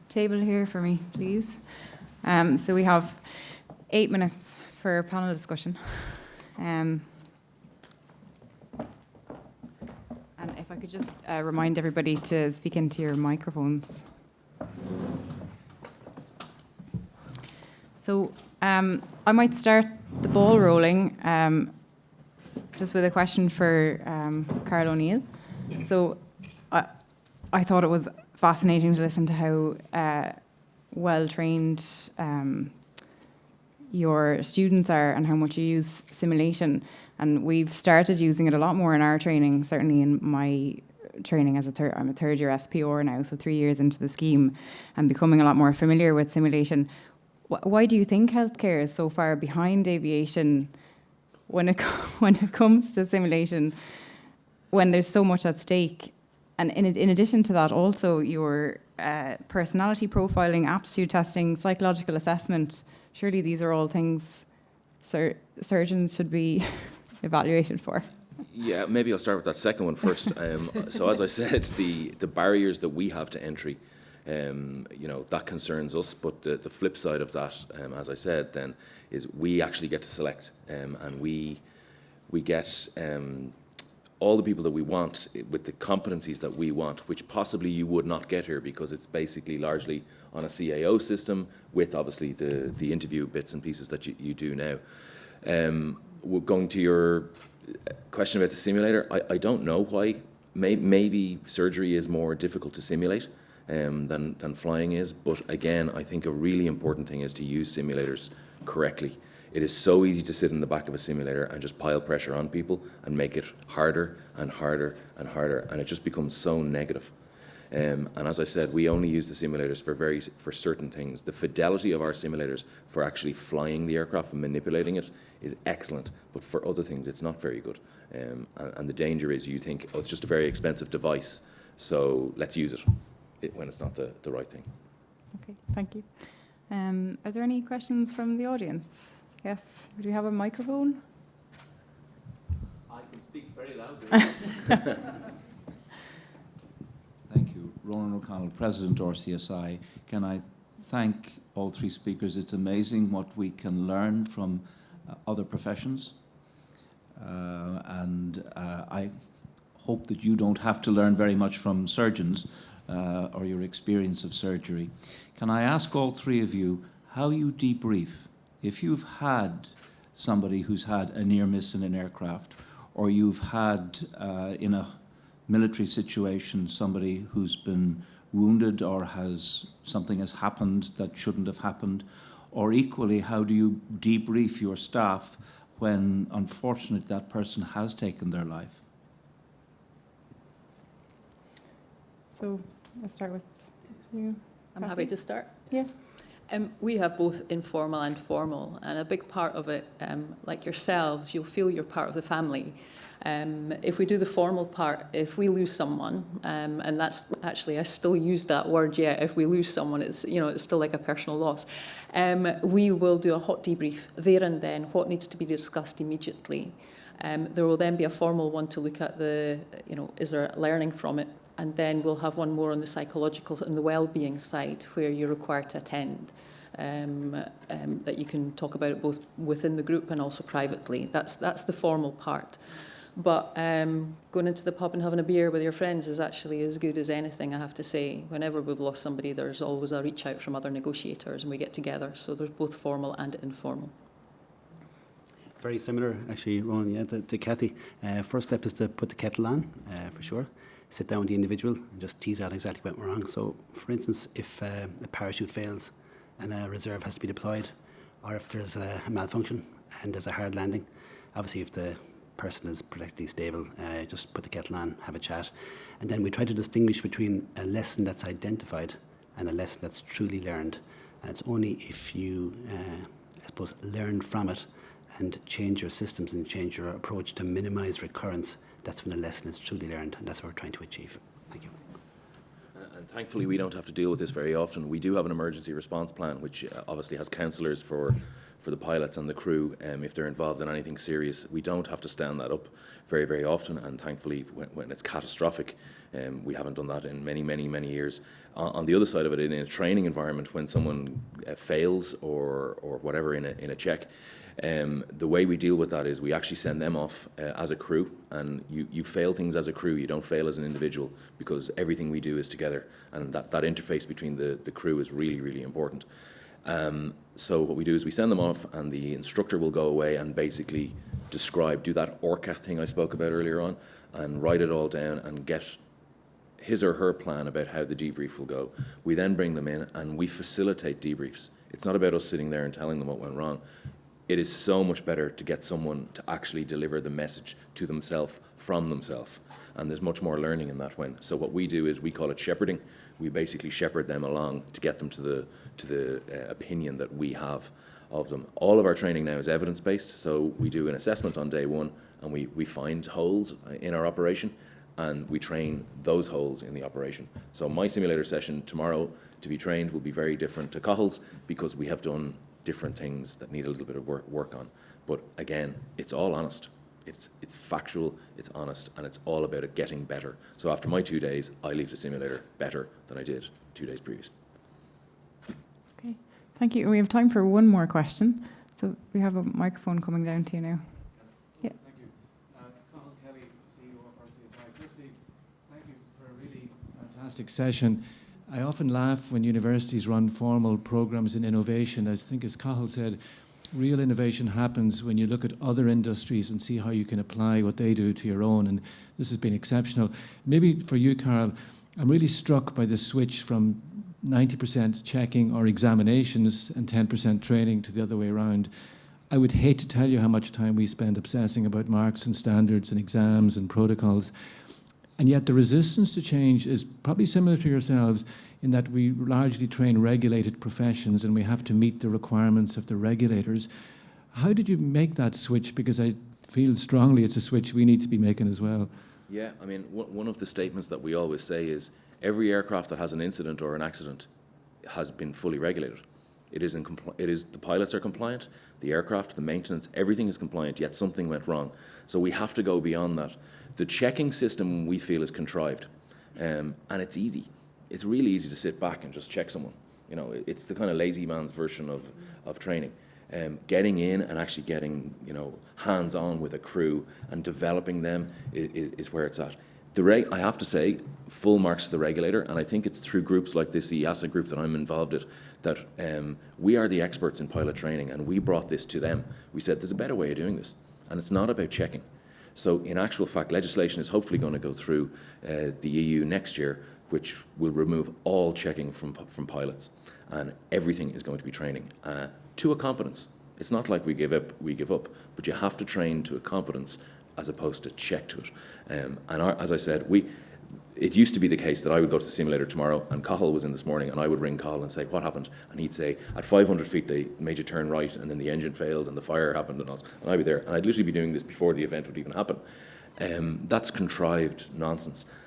table here for me, please? So we have 8 minutes for panel discussion. if I could just remind everybody to speak into your microphones. So I might start the ball rolling just with a question for Carl O'Neill. So I thought it was fascinating to listen to how well-trained your students are and how much you use simulation. And we've started using it a lot more in our training, certainly in my training as I'm a third year SPR now, so 3 years into the scheme, and becoming a lot more familiar with simulation. Why do you think healthcare is so far behind aviation when it comes to simulation, when there's so much at stake? And in addition to that, also your personality profiling, aptitude testing, psychological assessment, surely these are all things surgeons should be evaluated for. Yeah, maybe I'll start with that second one first. So as I said, the barriers that we have to entry, that concerns us. But the flip side of that, as I said, then is we actually get to select, and we get all the people that we want with the competencies that we want, which possibly you would not get here because it's basically largely on a CAO system with obviously the interview bits and pieces that you do now. We're going to your question about the simulator. I don't know why. Maybe surgery is more difficult to simulate than flying is. But again, I think a really important thing is to use simulators correctly. It is so easy to sit in the back of a simulator and just pile pressure on people and make it harder and harder and harder, and it just becomes so negative. And as I said, we only use the simulators for certain things. The fidelity of our simulators for actually flying the aircraft and manipulating it is excellent, but for other things it's not very good. And the danger is you think, oh, it's just a very expensive device, so let's use it when it's not the right thing. Okay, thank you. Are there any questions from the audience? Yes, do you have a microphone? I can speak very loudly. Thank you. Ronan O'Connell, President RCSI. Can I thank all three speakers? It's amazing what we can learn from other professions. And I hope that you don't have to learn very much from surgeons or your experience of surgery. Can I ask all three of you how you debrief? If you've had somebody who's had a near miss in an aircraft, or you've had in a military situation somebody who's been wounded or something has happened that shouldn't have happened, or equally, how do you debrief your staff when unfortunately that person has taken their life? So let's start with you. I'm happy to start. Yeah. We have both informal and formal, and a big part of it, like yourselves, you'll feel you're part of the family. If we do the formal part, if we lose someone, and that's actually, I still use that word, if we lose someone, it's still like a personal loss. We will do a hot debrief there and then, what needs to be discussed immediately. There will then be a formal one to look at is there learning from it? And then we'll have one more on the psychological and the well-being side where you're required to attend, that you can talk about it both within the group and also privately. That's the formal part. But going into the pub and having a beer with your friends is actually as good as anything, I have to say. Whenever we've lost somebody, there's always a reach out from other negotiators and we get together. So there's both formal and informal. Very similar, actually, Ronan, to Kathy. First step is to put the kettle on, for sure. Sit down with the individual and just tease out exactly what went wrong. So, for instance, if a parachute fails and a reserve has to be deployed, or if there's a malfunction and there's a hard landing, obviously if the person is practically stable, just put the kettle on, have a chat. And then we try to distinguish between a lesson that's identified and a lesson that's truly learned. And it's only if you, I suppose, learn from it and change your systems and change your approach to minimise recurrence, that's when a lesson is truly learned, and that's what we're trying to achieve. Thank you. And thankfully, we don't have to deal with this very often. We do have an emergency response plan, which obviously has counsellors for the pilots and the crew if they're involved in anything serious. We don't have to stand that up very, very often, and thankfully, when it's catastrophic, we haven't done that in many, many, many years. On the other side of it, in a training environment, when someone fails or whatever in a check, The way we deal with that is we actually send them off as a crew, and you fail things as a crew, you don't fail as an individual, because everything we do is together, and that interface between the crew is really, really important. So what we do is we send them off, and the instructor will go away and basically do that ORCA thing I spoke about earlier on, and write it all down and get his or her plan about how the debrief will go. We then bring them in and we facilitate debriefs. It's not about us sitting there and telling them what went wrong. It is so much better to get someone to actually deliver the message to themselves from themselves. And there's much more learning in that when. So what we do is we call it shepherding. We basically shepherd them along to get them to the opinion that we have of them. All of our training now is evidence-based, so we do an assessment on day one, and we find holes in our operation, and we train those holes in the operation. So my simulator session tomorrow to be trained will be very different to Cahill's, because we have done different things that need a little bit of work on. But again, it's all honest. It's factual, it's honest, and it's all about it getting better. So after my 2 days, I leave the simulator better than I did 2 days previous. Okay, thank you. We have time for one more question. So we have a microphone coming down to you now. Yeah. Thank you. Cathal Kelly, CEO of RCSI. Firstly, thank you for a really fantastic session. I often laugh when universities run formal programs in innovation. I think, as Cathal said, real innovation happens when you look at other industries and see how you can apply what they do to your own, and this has been exceptional. Maybe for you, Carol, I'm really struck by the switch from 90% checking or examinations and 10% training to the other way around. I would hate to tell you how much time we spend obsessing about marks and standards and exams and protocols, and yet the resistance to change is probably similar to yourselves, in that we largely train regulated professions and we have to meet the requirements of the regulators. How did you make that switch? Because I feel strongly it's a switch we need to be making as well. Yeah, I mean, one of the statements that we always say is every aircraft that has an incident or an accident has been fully regulated. It is the pilots are compliant, the aircraft, the maintenance, everything is compliant, yet something went wrong. So we have to go beyond that. The checking system we feel is contrived, and it's easy. It's really easy to sit back and just check someone. You know, it's the kind of lazy man's version of training. Getting in and actually getting, hands-on with a crew and developing them is where it's at. I have to say, full marks to the regulator, and I think it's through groups like this, the EASA group that I'm involved in, that we are the experts in pilot training, and we brought this to them. We said, there's a better way of doing this, and it's not about checking. So in actual fact, legislation is hopefully going to go through the EU next year, which will remove all checking from pilots, and everything is going to be training to a competence. It's not like we give up, but you have to train to a competence as opposed to check to it. And as I said, it used to be the case that I would go to the simulator tomorrow, and Cathal was in this morning, and I would ring Cathal and say, what happened? And he'd say, at 500 feet they made you turn right, and then the engine failed and the fire happened and all. And I'd be there, and I'd literally be doing this before the event would even happen. That's contrived nonsense.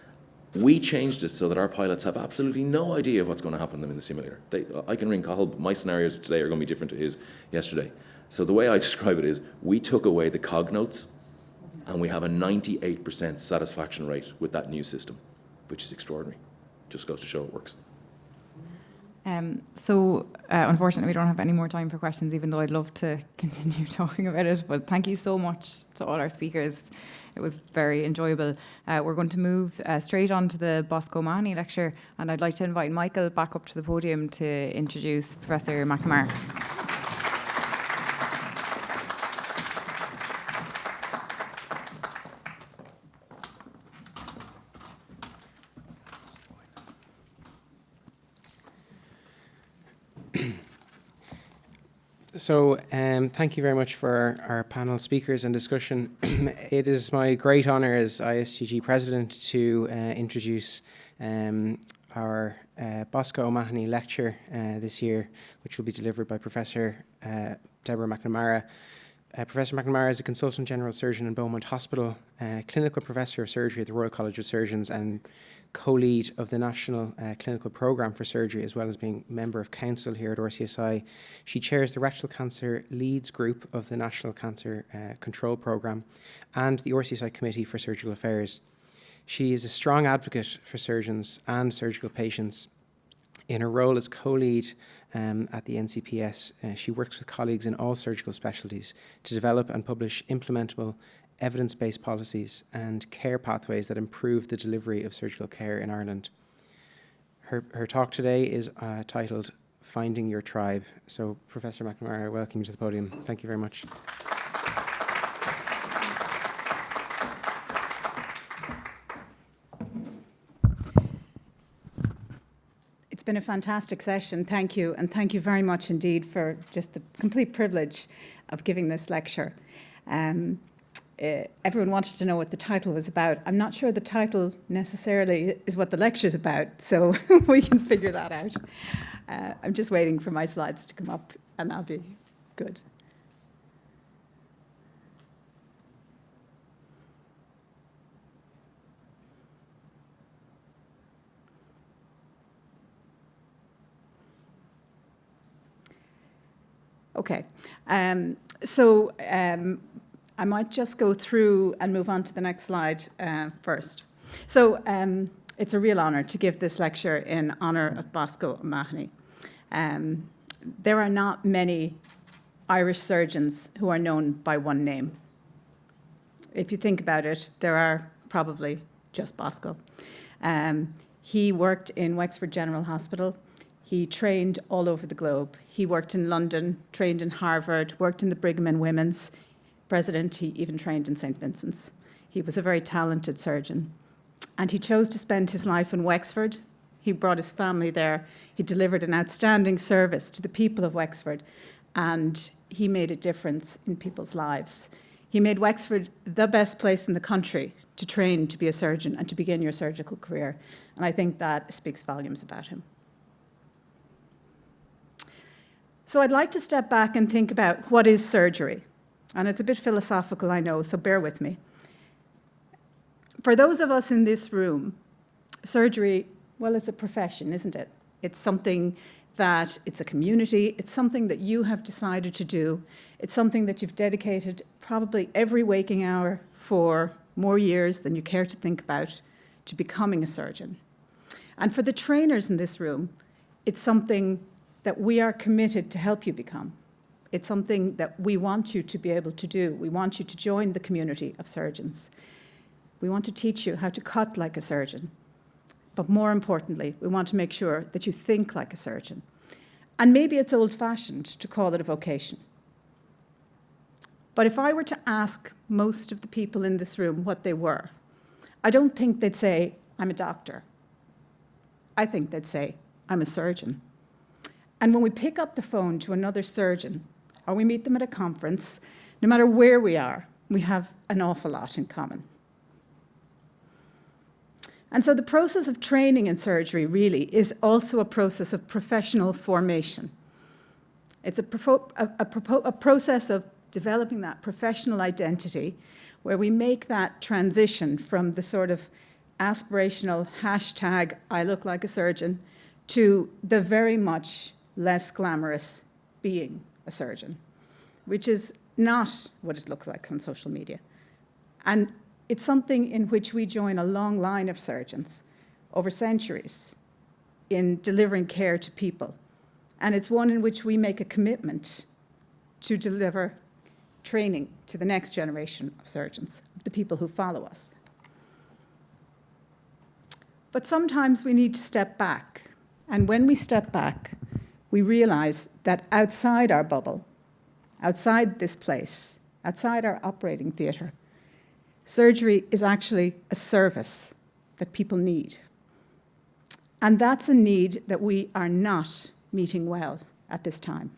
We changed it so that our pilots have absolutely no idea what's going to happen to them in the simulator. I can ring Cathal, my scenarios today are going to be different to his yesterday. So the way I describe it is, we took away the cog notes, and we have a 98% satisfaction rate with that new system, which is extraordinary. Just goes to show it works. Unfortunately, we don't have any more time for questions, even though I'd love to continue talking about it. But thank you so much to all our speakers. It was very enjoyable. We're going to move straight on to the Boscomani Lecture, and I'd like to invite Michael back up to the podium to introduce Professor McNamara. So thank you very much for our panel speakers and discussion. It is my great honour as ISTG President to introduce our Boscomani Lecture this year, which will be delivered by Professor Deborah McNamara. Professor McNamara is a Consultant General Surgeon in Beaumont Hospital, Clinical Professor of Surgery at the Royal College of Surgeons, and co-lead of the National Clinical Programme for Surgery, as well as being member of council here at RCSI. She chairs the Rectal Cancer Leads Group of the National Cancer Control Programme and the RCSI Committee for Surgical Affairs. She is a strong advocate for surgeons and surgical patients In her role as co-lead at the NCPS, she works with colleagues in all surgical specialties to develop and publish implementable evidence-based policies and care pathways that improve the delivery of surgical care in Ireland. Her talk today is titled Finding Your Tribe. So, Professor McNamara, I welcome you to the podium. Thank you very much. It's been a fantastic session. Thank you. And thank you very much indeed for just the complete privilege of giving this lecture. Everyone wanted to know what the title was about. I'm not sure the title necessarily is what the lecture's about, so we can figure that out. I'm just waiting for my slides to come up, and I'll be good. Okay, I might just go through and move on to the next slide first. So it's a real honour to give this lecture in honour of Bosco and Mahoney. There are not many Irish surgeons who are known by one name. If you think about it, there are probably just Bosco. He worked in Wexford General Hospital. He trained all over the globe. He worked in London, trained in Harvard, worked in the Brigham and Women's. President, he even trained in St. Vincent's. He was a very talented surgeon. And he chose to spend his life in Wexford. He brought his family there. He delivered an outstanding service to the people of Wexford. And he made a difference in people's lives. He made Wexford the best place in the country to train to be a surgeon and to begin your surgical career. And I think that speaks volumes about him. So I'd like to step back and think about what is surgery. And it's a bit philosophical, I know, so bear with me. For those of us in this room, surgery, well, it's a profession, isn't it? It's something that, it's a community, it's something that you have decided to do. It's something that you've dedicated probably every waking hour for more years than you care to think about to becoming a surgeon. And for the trainers in this room, it's something that we are committed to help you become. It's something that we want you to be able to do. We want you to join the community of surgeons. We want to teach you how to cut like a surgeon. But more importantly, we want to make sure that you think like a surgeon. And maybe it's old-fashioned to call it a vocation. But if I were to ask most of the people in this room what they were, I don't think they'd say, I'm a doctor. I think they'd say, I'm a surgeon. And when we pick up the phone to another surgeon, or we meet them at a conference, no matter where we are, we have an awful lot in common. And so the process of training in surgery really is also a process of professional formation. It's a process of developing that professional identity where we make that transition from the sort of aspirational hashtag, I look like a surgeon, to the very much less glamorous being a surgeon, which is not what it looks like on social media. And it's something in which we join a long line of surgeons over centuries in delivering care to people. And it's one in which we make a commitment to deliver training to the next generation of surgeons, the people who follow us. But sometimes we need to step back. And when we step back, we realize that outside our bubble, outside this place, outside our operating theatre, surgery is actually a service that people need. And that's a need that we are not meeting well at this time.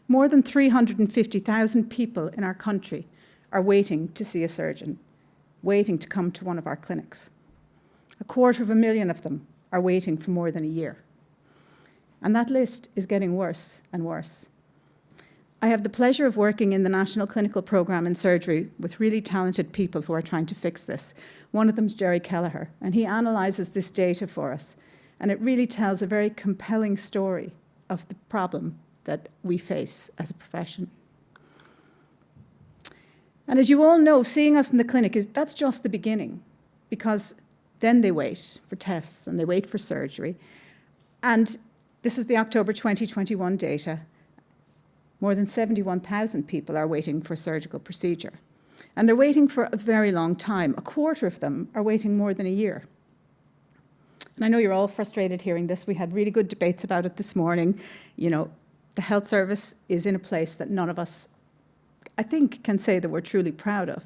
More than 350,000 people in our country are waiting to see a surgeon, waiting to come to one of our clinics. 250,000 of them are waiting for more than a year. And that list is getting worse and worse. I have the pleasure of working in the National Clinical Programme in Surgery with really talented people who are trying to fix this. One of them is Jerry Kelleher, and he analyses this data for us. And it really tells a very compelling story of the problem that we face as a profession. And as you all know, seeing us in the clinic, that's just the beginning, because Then they wait for tests and they wait for surgery. And this is the October 2021 data. More than 71,000 people are waiting for a surgical procedure. And they're waiting for a very long time. A quarter of them are waiting more than a year. And I know you're all frustrated hearing this. We had really good debates about it this morning. You know, the health service is in a place that none of us, I think, can say that we're truly proud of.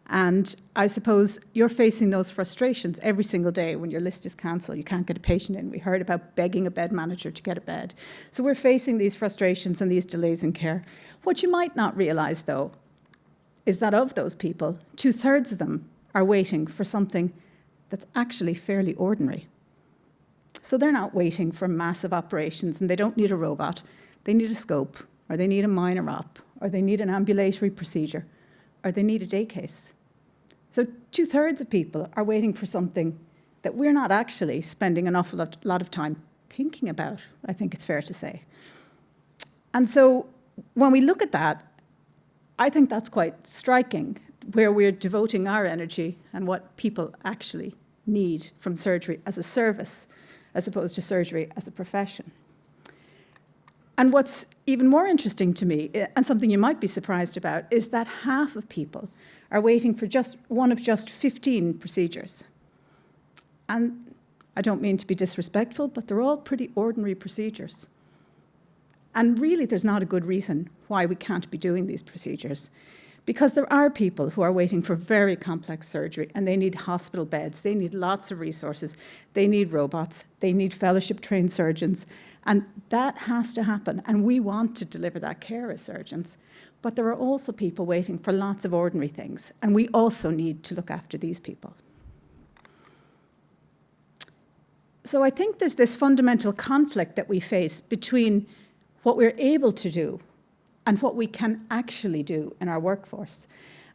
And I suppose you're facing those frustrations every single day when your list is cancelled. You can't get a patient in. We heard about begging a bed manager to get a bed. So we're facing these frustrations and these delays in care. What you might not realise, though, is that of those people, 2/3 of them are waiting for something that's actually fairly ordinary. So they're not waiting for massive operations and they don't need a robot. They need a scope, or they need a minor op, or they need an ambulatory procedure, or they need a day case. So 2/3 of people are waiting for something that we're not actually spending an awful lot of time thinking about, I think it's fair to say. And so when we look at that, I think that's quite striking, where we're devoting our energy and what people actually need from surgery as a service, as opposed to surgery as a profession. And what's even more interesting to me, and something you might be surprised about, is that half of people are waiting for just one of just 15 procedures. And I don't mean to be disrespectful, but they're all pretty ordinary procedures. And really, there's not a good reason why we can't be doing these procedures, because there are people who are waiting for very complex surgery and they need hospital beds, they need lots of resources, they need robots, they need fellowship-trained surgeons, and that has to happen, and we want to deliver that care as surgeons. But there are also people waiting for lots of ordinary things, and we also need to look after these people. So I think there's this fundamental conflict that we face between what we're able to do and what we can actually do in our workforce.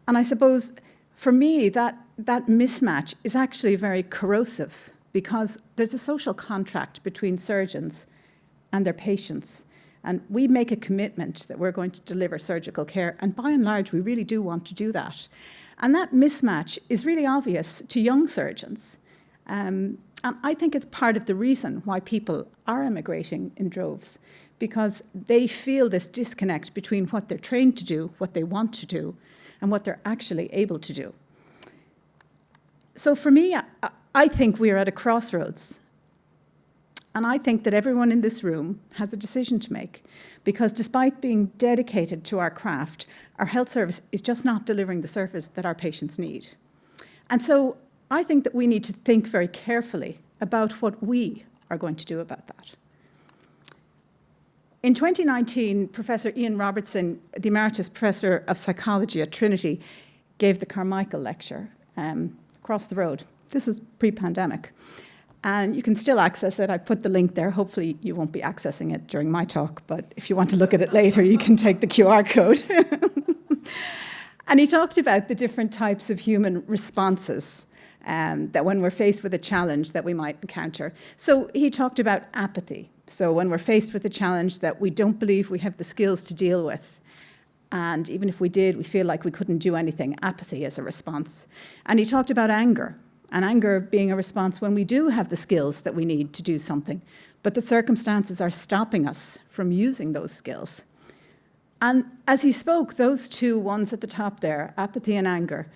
And I suppose, for me, that mismatch is actually very corrosive, because there's a social contract between surgeons and their patients. And we make a commitment that we're going to deliver surgical care, and by and large, we really do want to do that. And that mismatch is really obvious to young surgeons. And I think it's part of the reason why people are emigrating in droves, because they feel this disconnect between what they're trained to do, what they want to do, and what they're actually able to do. So for me, I think we're at a crossroads. And I think that everyone in this room has a decision to make, because despite being dedicated to our craft, our health service is just not delivering the service that our patients need. And so I think that we need to think very carefully about what we are going to do about that. In 2019, Professor Ian Robertson, the Emeritus Professor of Psychology at Trinity, gave the Carmichael Lecture across the road. This was pre-pandemic. And you can still access it. I put the link there. Hopefully you won't be accessing it during my talk, but if you want to look at it later, you can take the QR code. And he talked about the different types of human responses that when we're faced with a challenge that we might encounter. So he talked about apathy. So when we're faced with a challenge that we don't believe we have the skills to deal with, and even if we did, we feel like we couldn't do anything, apathy as a response. And he talked about anger, and anger being a response when we do have the skills that we need to do something, but the circumstances are stopping us from using those skills. And as he spoke, those two ones at the top there, apathy and anger,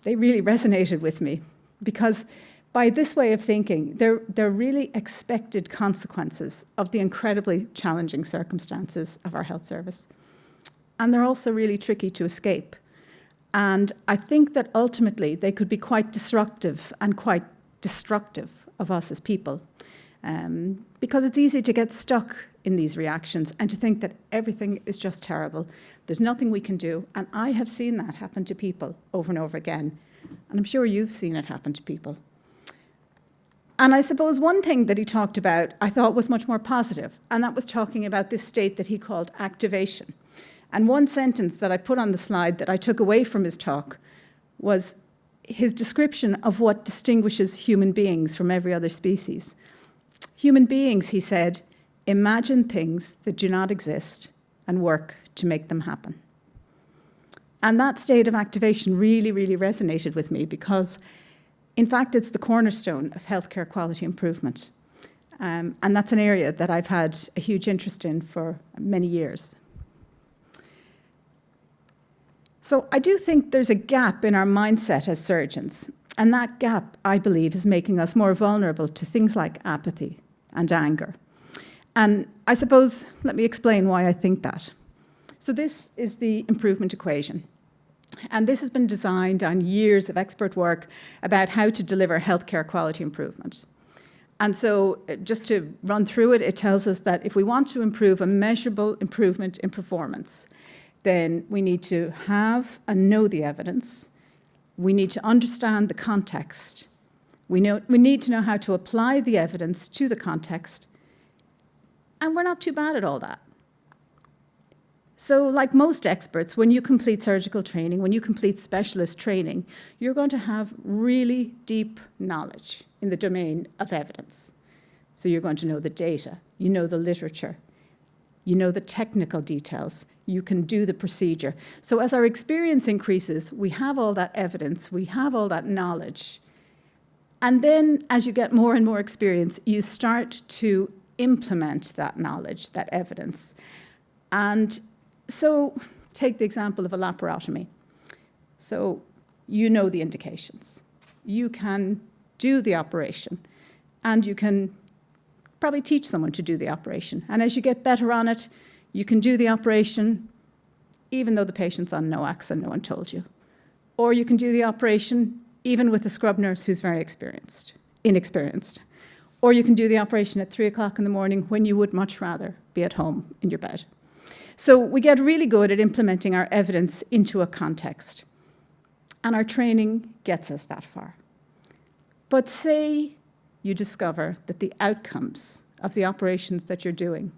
they really resonated with me, because by this way of thinking, they're really expected consequences of the incredibly challenging circumstances of our health service. And they're also really tricky to escape. And I think that ultimately they could be quite disruptive and quite destructive of us as people, because it's easy to get stuck in these reactions and to think that everything is just terrible. There's nothing we can do. And I have seen that happen to people over and over again. And I'm sure you've seen it happen to people. And I suppose one thing that he talked about I thought was much more positive, and that was talking about this state that he called activation. And one sentence that I put on the slide that I took away from his talk was his description of what distinguishes human beings from every other species. Human beings, he said, imagine things that do not exist and work to make them happen. And that state of activation really, really resonated with me, because In fact, it's the cornerstone of healthcare quality improvement. And that's an area that I've had a huge interest in for many years. So I do think there's a gap in our mindset as surgeons. And that gap, I believe, is making us more vulnerable to things like apathy and anger. And I suppose, let me explain why I think that. So this is the improvement equation. And this has been designed on years of expert work about how to deliver healthcare quality improvement. And so just to run through it, it tells us that if we want to improve a measurable improvement in performance, then we need to have and know the evidence. We need to understand the context. We need to know how to apply the evidence to the context. And we're not too bad at all that. So like most experts, when you complete surgical training, when you complete specialist training, you're going to have really deep knowledge in the domain of evidence. So you're going to know the data, you know the literature, you know the technical details, you can do the procedure. So as our experience increases, we have all that evidence, we have all that knowledge. And then as you get more and more experience, you start to implement that knowledge, that evidence. And so take the example of a laparotomy. So you know the indications. You can do the operation, and you can probably teach someone to do the operation. And as you get better on it, you can do the operation even though the patient's on NOACs and no one told you. Or you can do the operation even with a scrub nurse who's very inexperienced. Or you can do the operation at 3 o'clock in the morning when you would much rather be at home in your bed. So we get really good at implementing our evidence into a context. And our training gets us that far. But say you discover that the outcomes of the operations that you're doing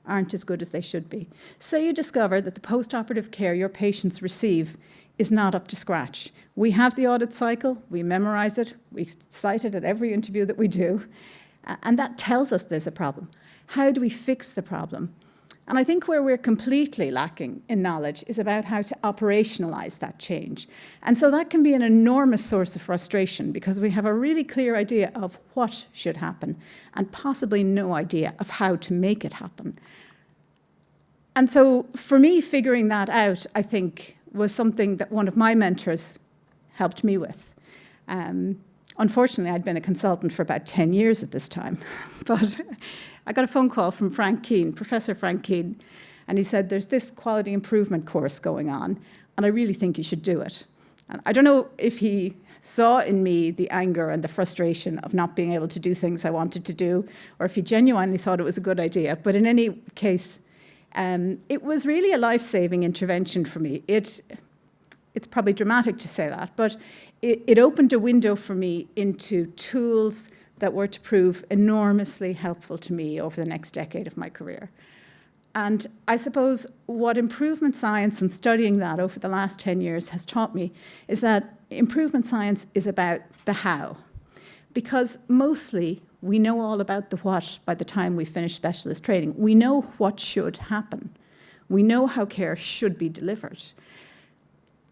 aren't as good as they should be. Say you discover that the post-operative care your patients receive is not up to scratch. We have the audit cycle, we memorize it, we cite it at every interview that we do, and that tells us there's a problem. How do we fix the problem? And I think where we're completely lacking in knowledge is about how to operationalize that change. And so that can be an enormous source of frustration because we have a really clear idea of what should happen and possibly no idea of how to make it happen. And so for me, figuring that out, I think, was something that one of my mentors helped me with. Unfortunately, I'd been a consultant for about 10 years at this time, but I got a phone call from Frank Keane, Professor Frank Keane, and he said, there's this quality improvement course going on, and I really think you should do it. And I don't know if he saw in me the anger and the frustration of not being able to do things I wanted to do, or if he genuinely thought it was a good idea, but in any case, it was really a life-saving intervention for me. It's probably dramatic to say that, but it opened a window for me into tools that were to prove enormously helpful to me over the next decade of my career. And I suppose what improvement science and studying that over the last 10 years has taught me is that improvement science is about the how. Because mostly we know all about the what by the time we finish specialist training. We know what should happen. We know how care should be delivered.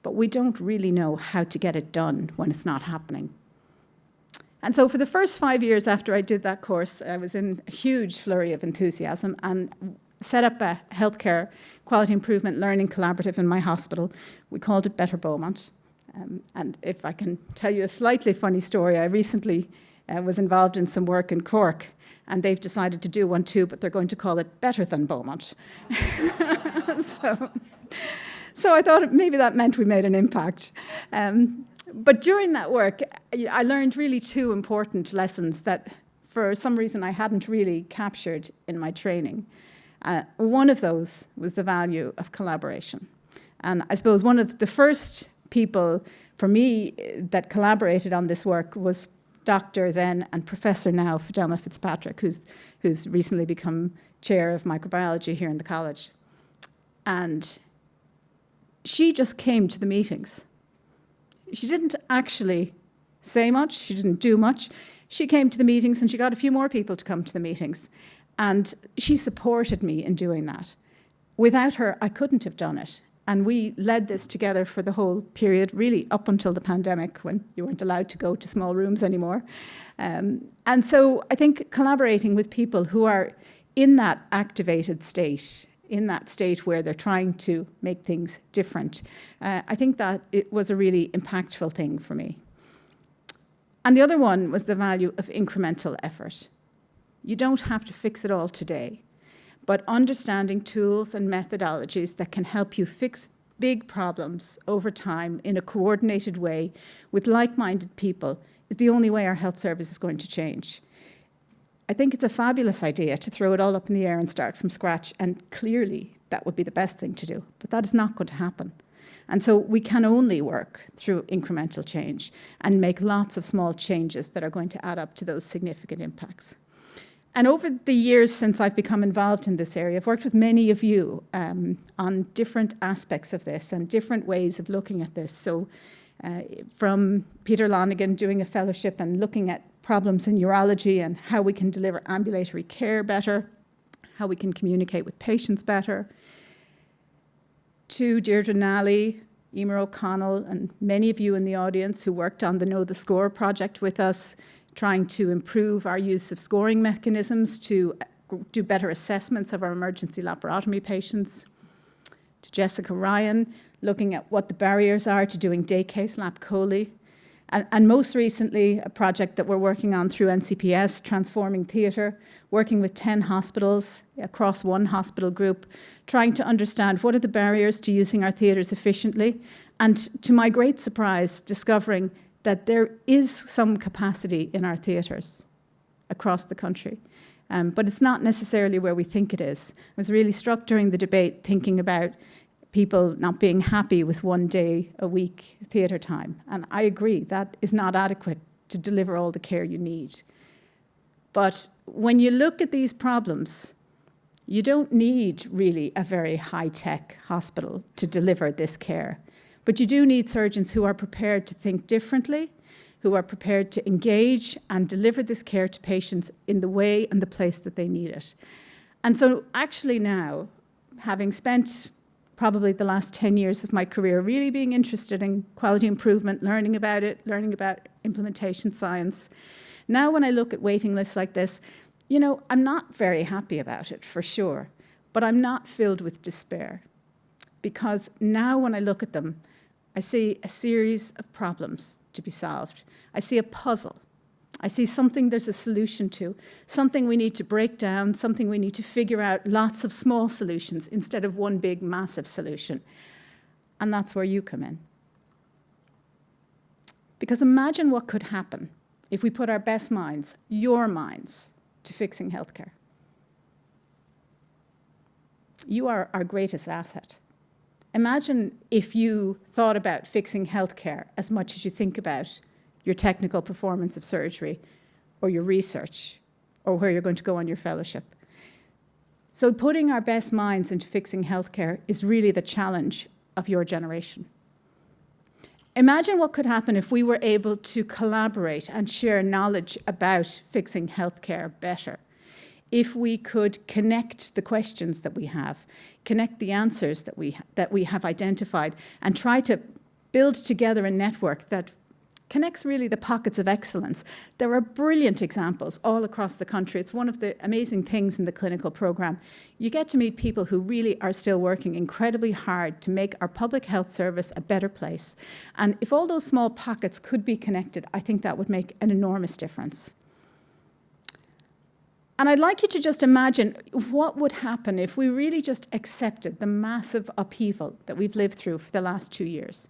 But we don't really know how to get it done when it's not happening. And so for the first 5 years after I did that course, I was in a huge flurry of enthusiasm and set up a healthcare quality improvement learning collaborative in my hospital. We called it Better Beaumont. And if I can tell you a slightly funny story, I recently was involved in some work in Cork, and they've decided to do one too, but they're going to call it Better Than Beaumont. So I thought maybe that meant we made an impact. But during that work, I learned really two important lessons that for some reason I hadn't really captured in my training. One of those was the value of collaboration. And I suppose one of the first people for me that collaborated on this work was Dr. then and Professor now Fidelma Fitzpatrick, who's recently become chair of microbiology here in the college. And she just came to the meetings. She didn't actually say much, she didn't do much. She came to the meetings and she got a few more people to come to the meetings. And she supported me in doing that. Without her, I couldn't have done it. And we led this together for the whole period, really up until the pandemic, when you weren't allowed to go to small rooms anymore. And so I think collaborating with people who are in that activated state, in that state where they're trying to make things different, I think that it was a really impactful thing for me. And the other one was the value of incremental effort. You don't have to fix it all today, but understanding tools and methodologies that can help you fix big problems over time in a coordinated way with like-minded people is the only way our health service is going to change. I think it's a fabulous idea to throw it all up in the air and start from scratch, and clearly that would be the best thing to do, but that is not going to happen. And so we can only work through incremental change and make lots of small changes that are going to add up to those significant impacts. And over the years since I've become involved in this area, I've worked with many of you on different aspects of this and different ways of looking at this. So from Peter Lonigan doing a fellowship and looking at problems in urology and how we can deliver ambulatory care better, how we can communicate with patients better, to Deirdre Nally, Emer O'Connell, and many of you in the audience who worked on the Know the Score project with us, trying to improve our use of scoring mechanisms to do better assessments of our emergency laparotomy patients. To Jessica Ryan, looking at what the barriers are to doing day case lap chole. And most recently, a project that we're working on through NCPS, Transforming Theatre, working with 10 hospitals across one hospital group, trying to understand what are the barriers to using our theatres efficiently, and to my great surprise, discovering that there is some capacity in our theatres across the country, but it's not necessarily where we think it is. I was really struck during the debate thinking about people not being happy with 1 day a week theatre time, and I agree that is not adequate to deliver all the care you need. But when you look at these problems, you don't need really a very high-tech hospital to deliver this care. But you do need surgeons who are prepared to think differently, who are prepared to engage and deliver this care to patients in the way and the place that they need it. And so actually now, having spent probably the last 10 years of my career really being interested in quality improvement, learning about it, learning about implementation science, now when I look at waiting lists like this, you know, I'm not very happy about it for sure, but I'm not filled with despair. Because now when I look at them, I see a series of problems to be solved. I see a puzzle. I see something there's a solution to, something we need to break down, something we need to figure out, lots of small solutions instead of one big, massive solution. And that's where you come in. Because imagine what could happen if we put our best minds, your minds, to fixing healthcare. You are our greatest asset. Imagine if you thought about fixing healthcare as much as you think about your technical performance of surgery or your research or where you're going to go on your fellowship. So putting our best minds into fixing healthcare is really the challenge of your generation. Imagine what could happen if we were able to collaborate and share knowledge about fixing healthcare better. If we could connect the questions that we have, connect the answers that we have identified, and try to build together a network that connects really the pockets of excellence. There are brilliant examples all across the country. It's one of the amazing things in the clinical program. You get to meet people who really are still working incredibly hard to make our public health service a better place. And if all those small pockets could be connected, I think that would make an enormous difference. And I'd like you to just imagine what would happen if we really just accepted the massive upheaval that we've lived through for the last 2 years.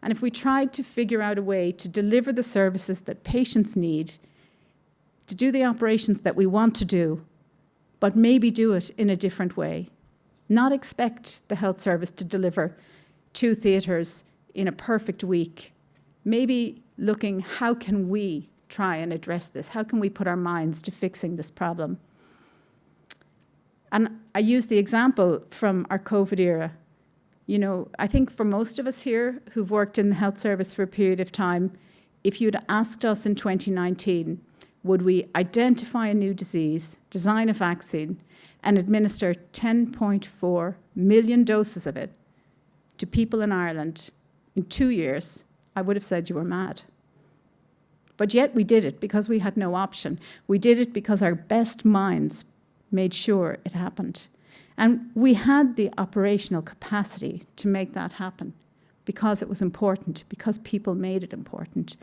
And if we tried to figure out a way to deliver the services that patients need, to do the operations that we want to do, but maybe do it in a different way. Not expect the health service to deliver 2 theatres in a perfect week. Maybe looking, how can we try and address this? How can we put our minds to fixing this problem? And I use the example from our COVID era. You know, I think for most of us here who've worked in the health service for a period of time, if you'd asked us in 2019, would we identify a new disease, design a vaccine, and administer 10.4 million doses of it, to people in Ireland in 2 years, I would have said you were mad. But yet we did it because we had no option. We did it because our best minds made sure it happened. And we had the operational capacity to make that happen because it was important, because people made it important.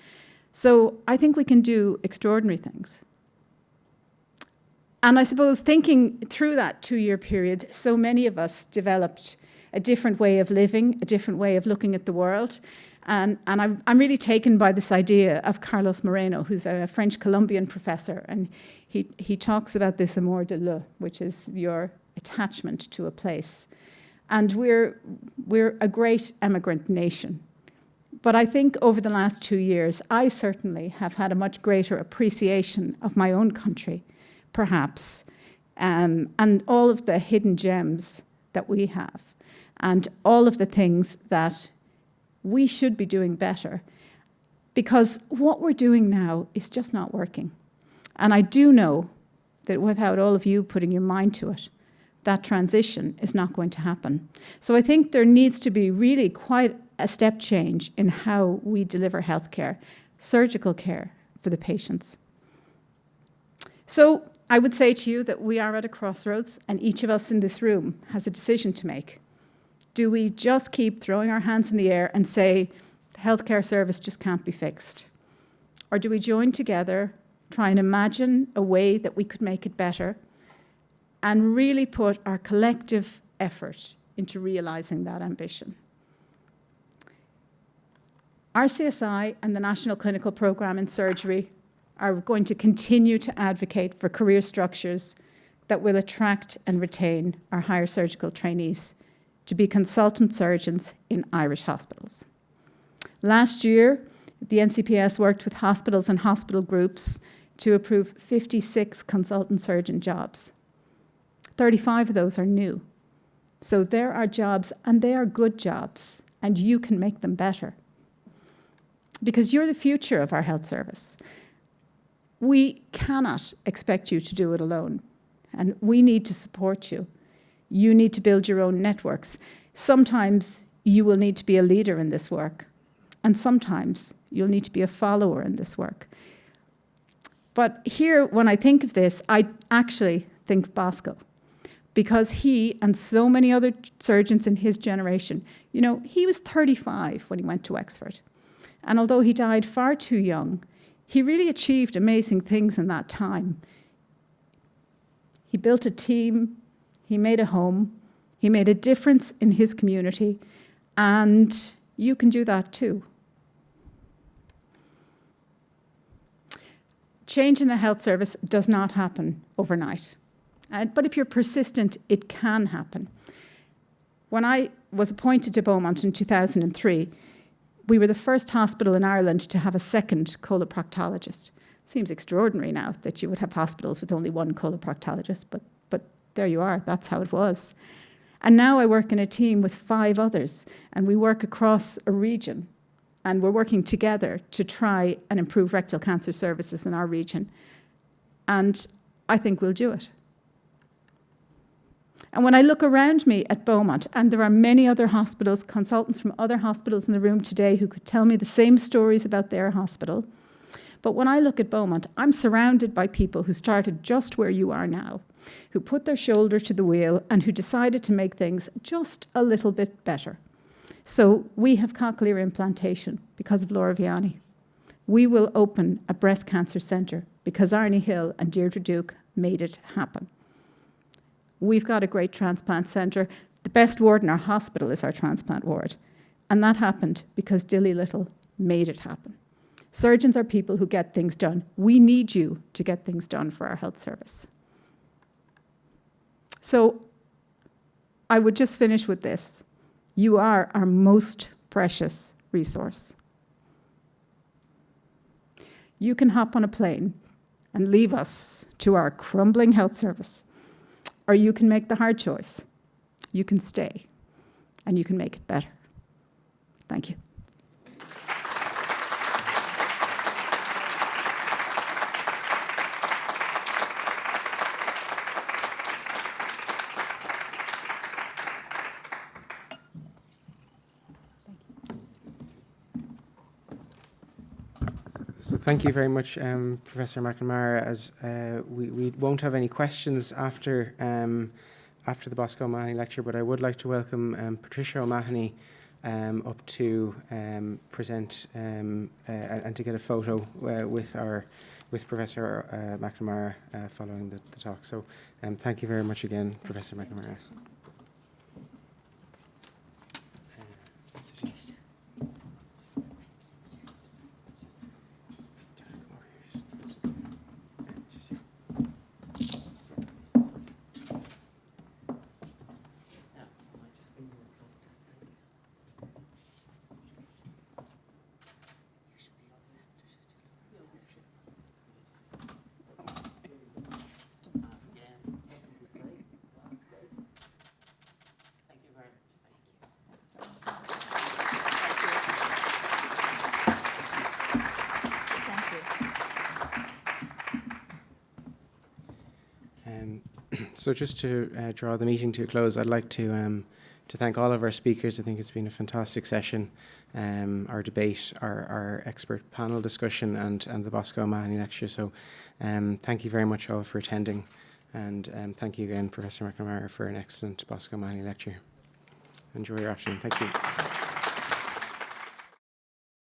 So I think we can do extraordinary things. And I suppose thinking through that 2-year period, so many of us developed a different way of living, a different way of looking at the world. And I'm really taken by this idea of Carlos Moreno, who's a French Colombian professor. And he talks about this amour de lieu, which is your attachment to a place. And we're a great emigrant nation. But I think over the last 2 years, I certainly have had a much greater appreciation of my own country, perhaps, and all of the hidden gems that we have, and all of the things that we should be doing better, because what we're doing now is just not working. And I do know that without all of you putting your mind to it, that transition is not going to happen. So I think there needs to be really quite a step change in how we deliver healthcare, surgical care for the patients. So I would say to you that we are at a crossroads, and each of us in this room has a decision to make. Do we just keep throwing our hands in the air and say, the healthcare service just can't be fixed? Or do we join together, try and imagine a way that we could make it better, and really put our collective effort into realising that ambition? RCSI and the National Clinical Programme in Surgery are going to continue to advocate for career structures that will attract and retain our higher surgical trainees to be consultant surgeons in Irish hospitals. Last year, the NCPS worked with hospitals and hospital groups to approve 56 consultant surgeon jobs. 35 of those are new. So there are jobs, and they are good jobs, and you can make them better. Because you're the future of our health service. We cannot expect you to do it alone, and we need to support you. You need to build your own networks. Sometimes you will need to be a leader in this work, and sometimes you'll need to be a follower in this work. But here, when I think of this, I actually think Bosco, because he and so many other surgeons in his generation, you know, he was 35 when he went to Wexford. And although he died far too young, he really achieved amazing things in that time. He built a team, he made a home, he made a difference in his community, and you can do that too. Change in the health service does not happen overnight. But if you're persistent, it can happen. When I was appointed to Beaumont in 2003, we were the first hospital in Ireland to have a second coloproctologist. Seems extraordinary now that you would have hospitals with only one coloproctologist, but there you are, that's how it was. And now I work in a team with 5 others, and we work across a region, and we're working together to try and improve rectal cancer services in our region. And I think we'll do it. And when I look around me at Beaumont, and there are many other hospitals, consultants from other hospitals in the room today who could tell me the same stories about their hospital. But when I look at Beaumont, I'm surrounded by people who started just where you are now, who put their shoulder to the wheel and who decided to make things just a little bit better. So we have cochlear implantation because of Laura Vianney. We will open a breast cancer centre because Arnie Hill and Deirdre Duke made it happen. We've got a great transplant centre. The best ward in our hospital is our transplant ward. And that happened because Dilly Little made it happen. Surgeons are people who get things done. We need you to get things done for our health service. So I would just finish with this. You are our most precious resource. You can hop on a plane and leave us to our crumbling health service. Or you can make the hard choice. You can stay, and you can make it better. Thank you. So thank you very much, Professor McNamara. As we won't have any questions after the Boscomani Lecture, but I would like to welcome Patricia O'Mahony up to present and to get a photo with Professor McNamara following the talk. So thank you very much again, Professor McNamara. So just to draw the meeting to a close, I'd like to thank all of our speakers. I think it's been a fantastic session. Our debate, our expert panel discussion, and the Boscomani Lecture. So thank you very much all for attending. And thank you again, Professor McNamara, for an excellent Boscomani Lecture. Enjoy your afternoon. Thank you.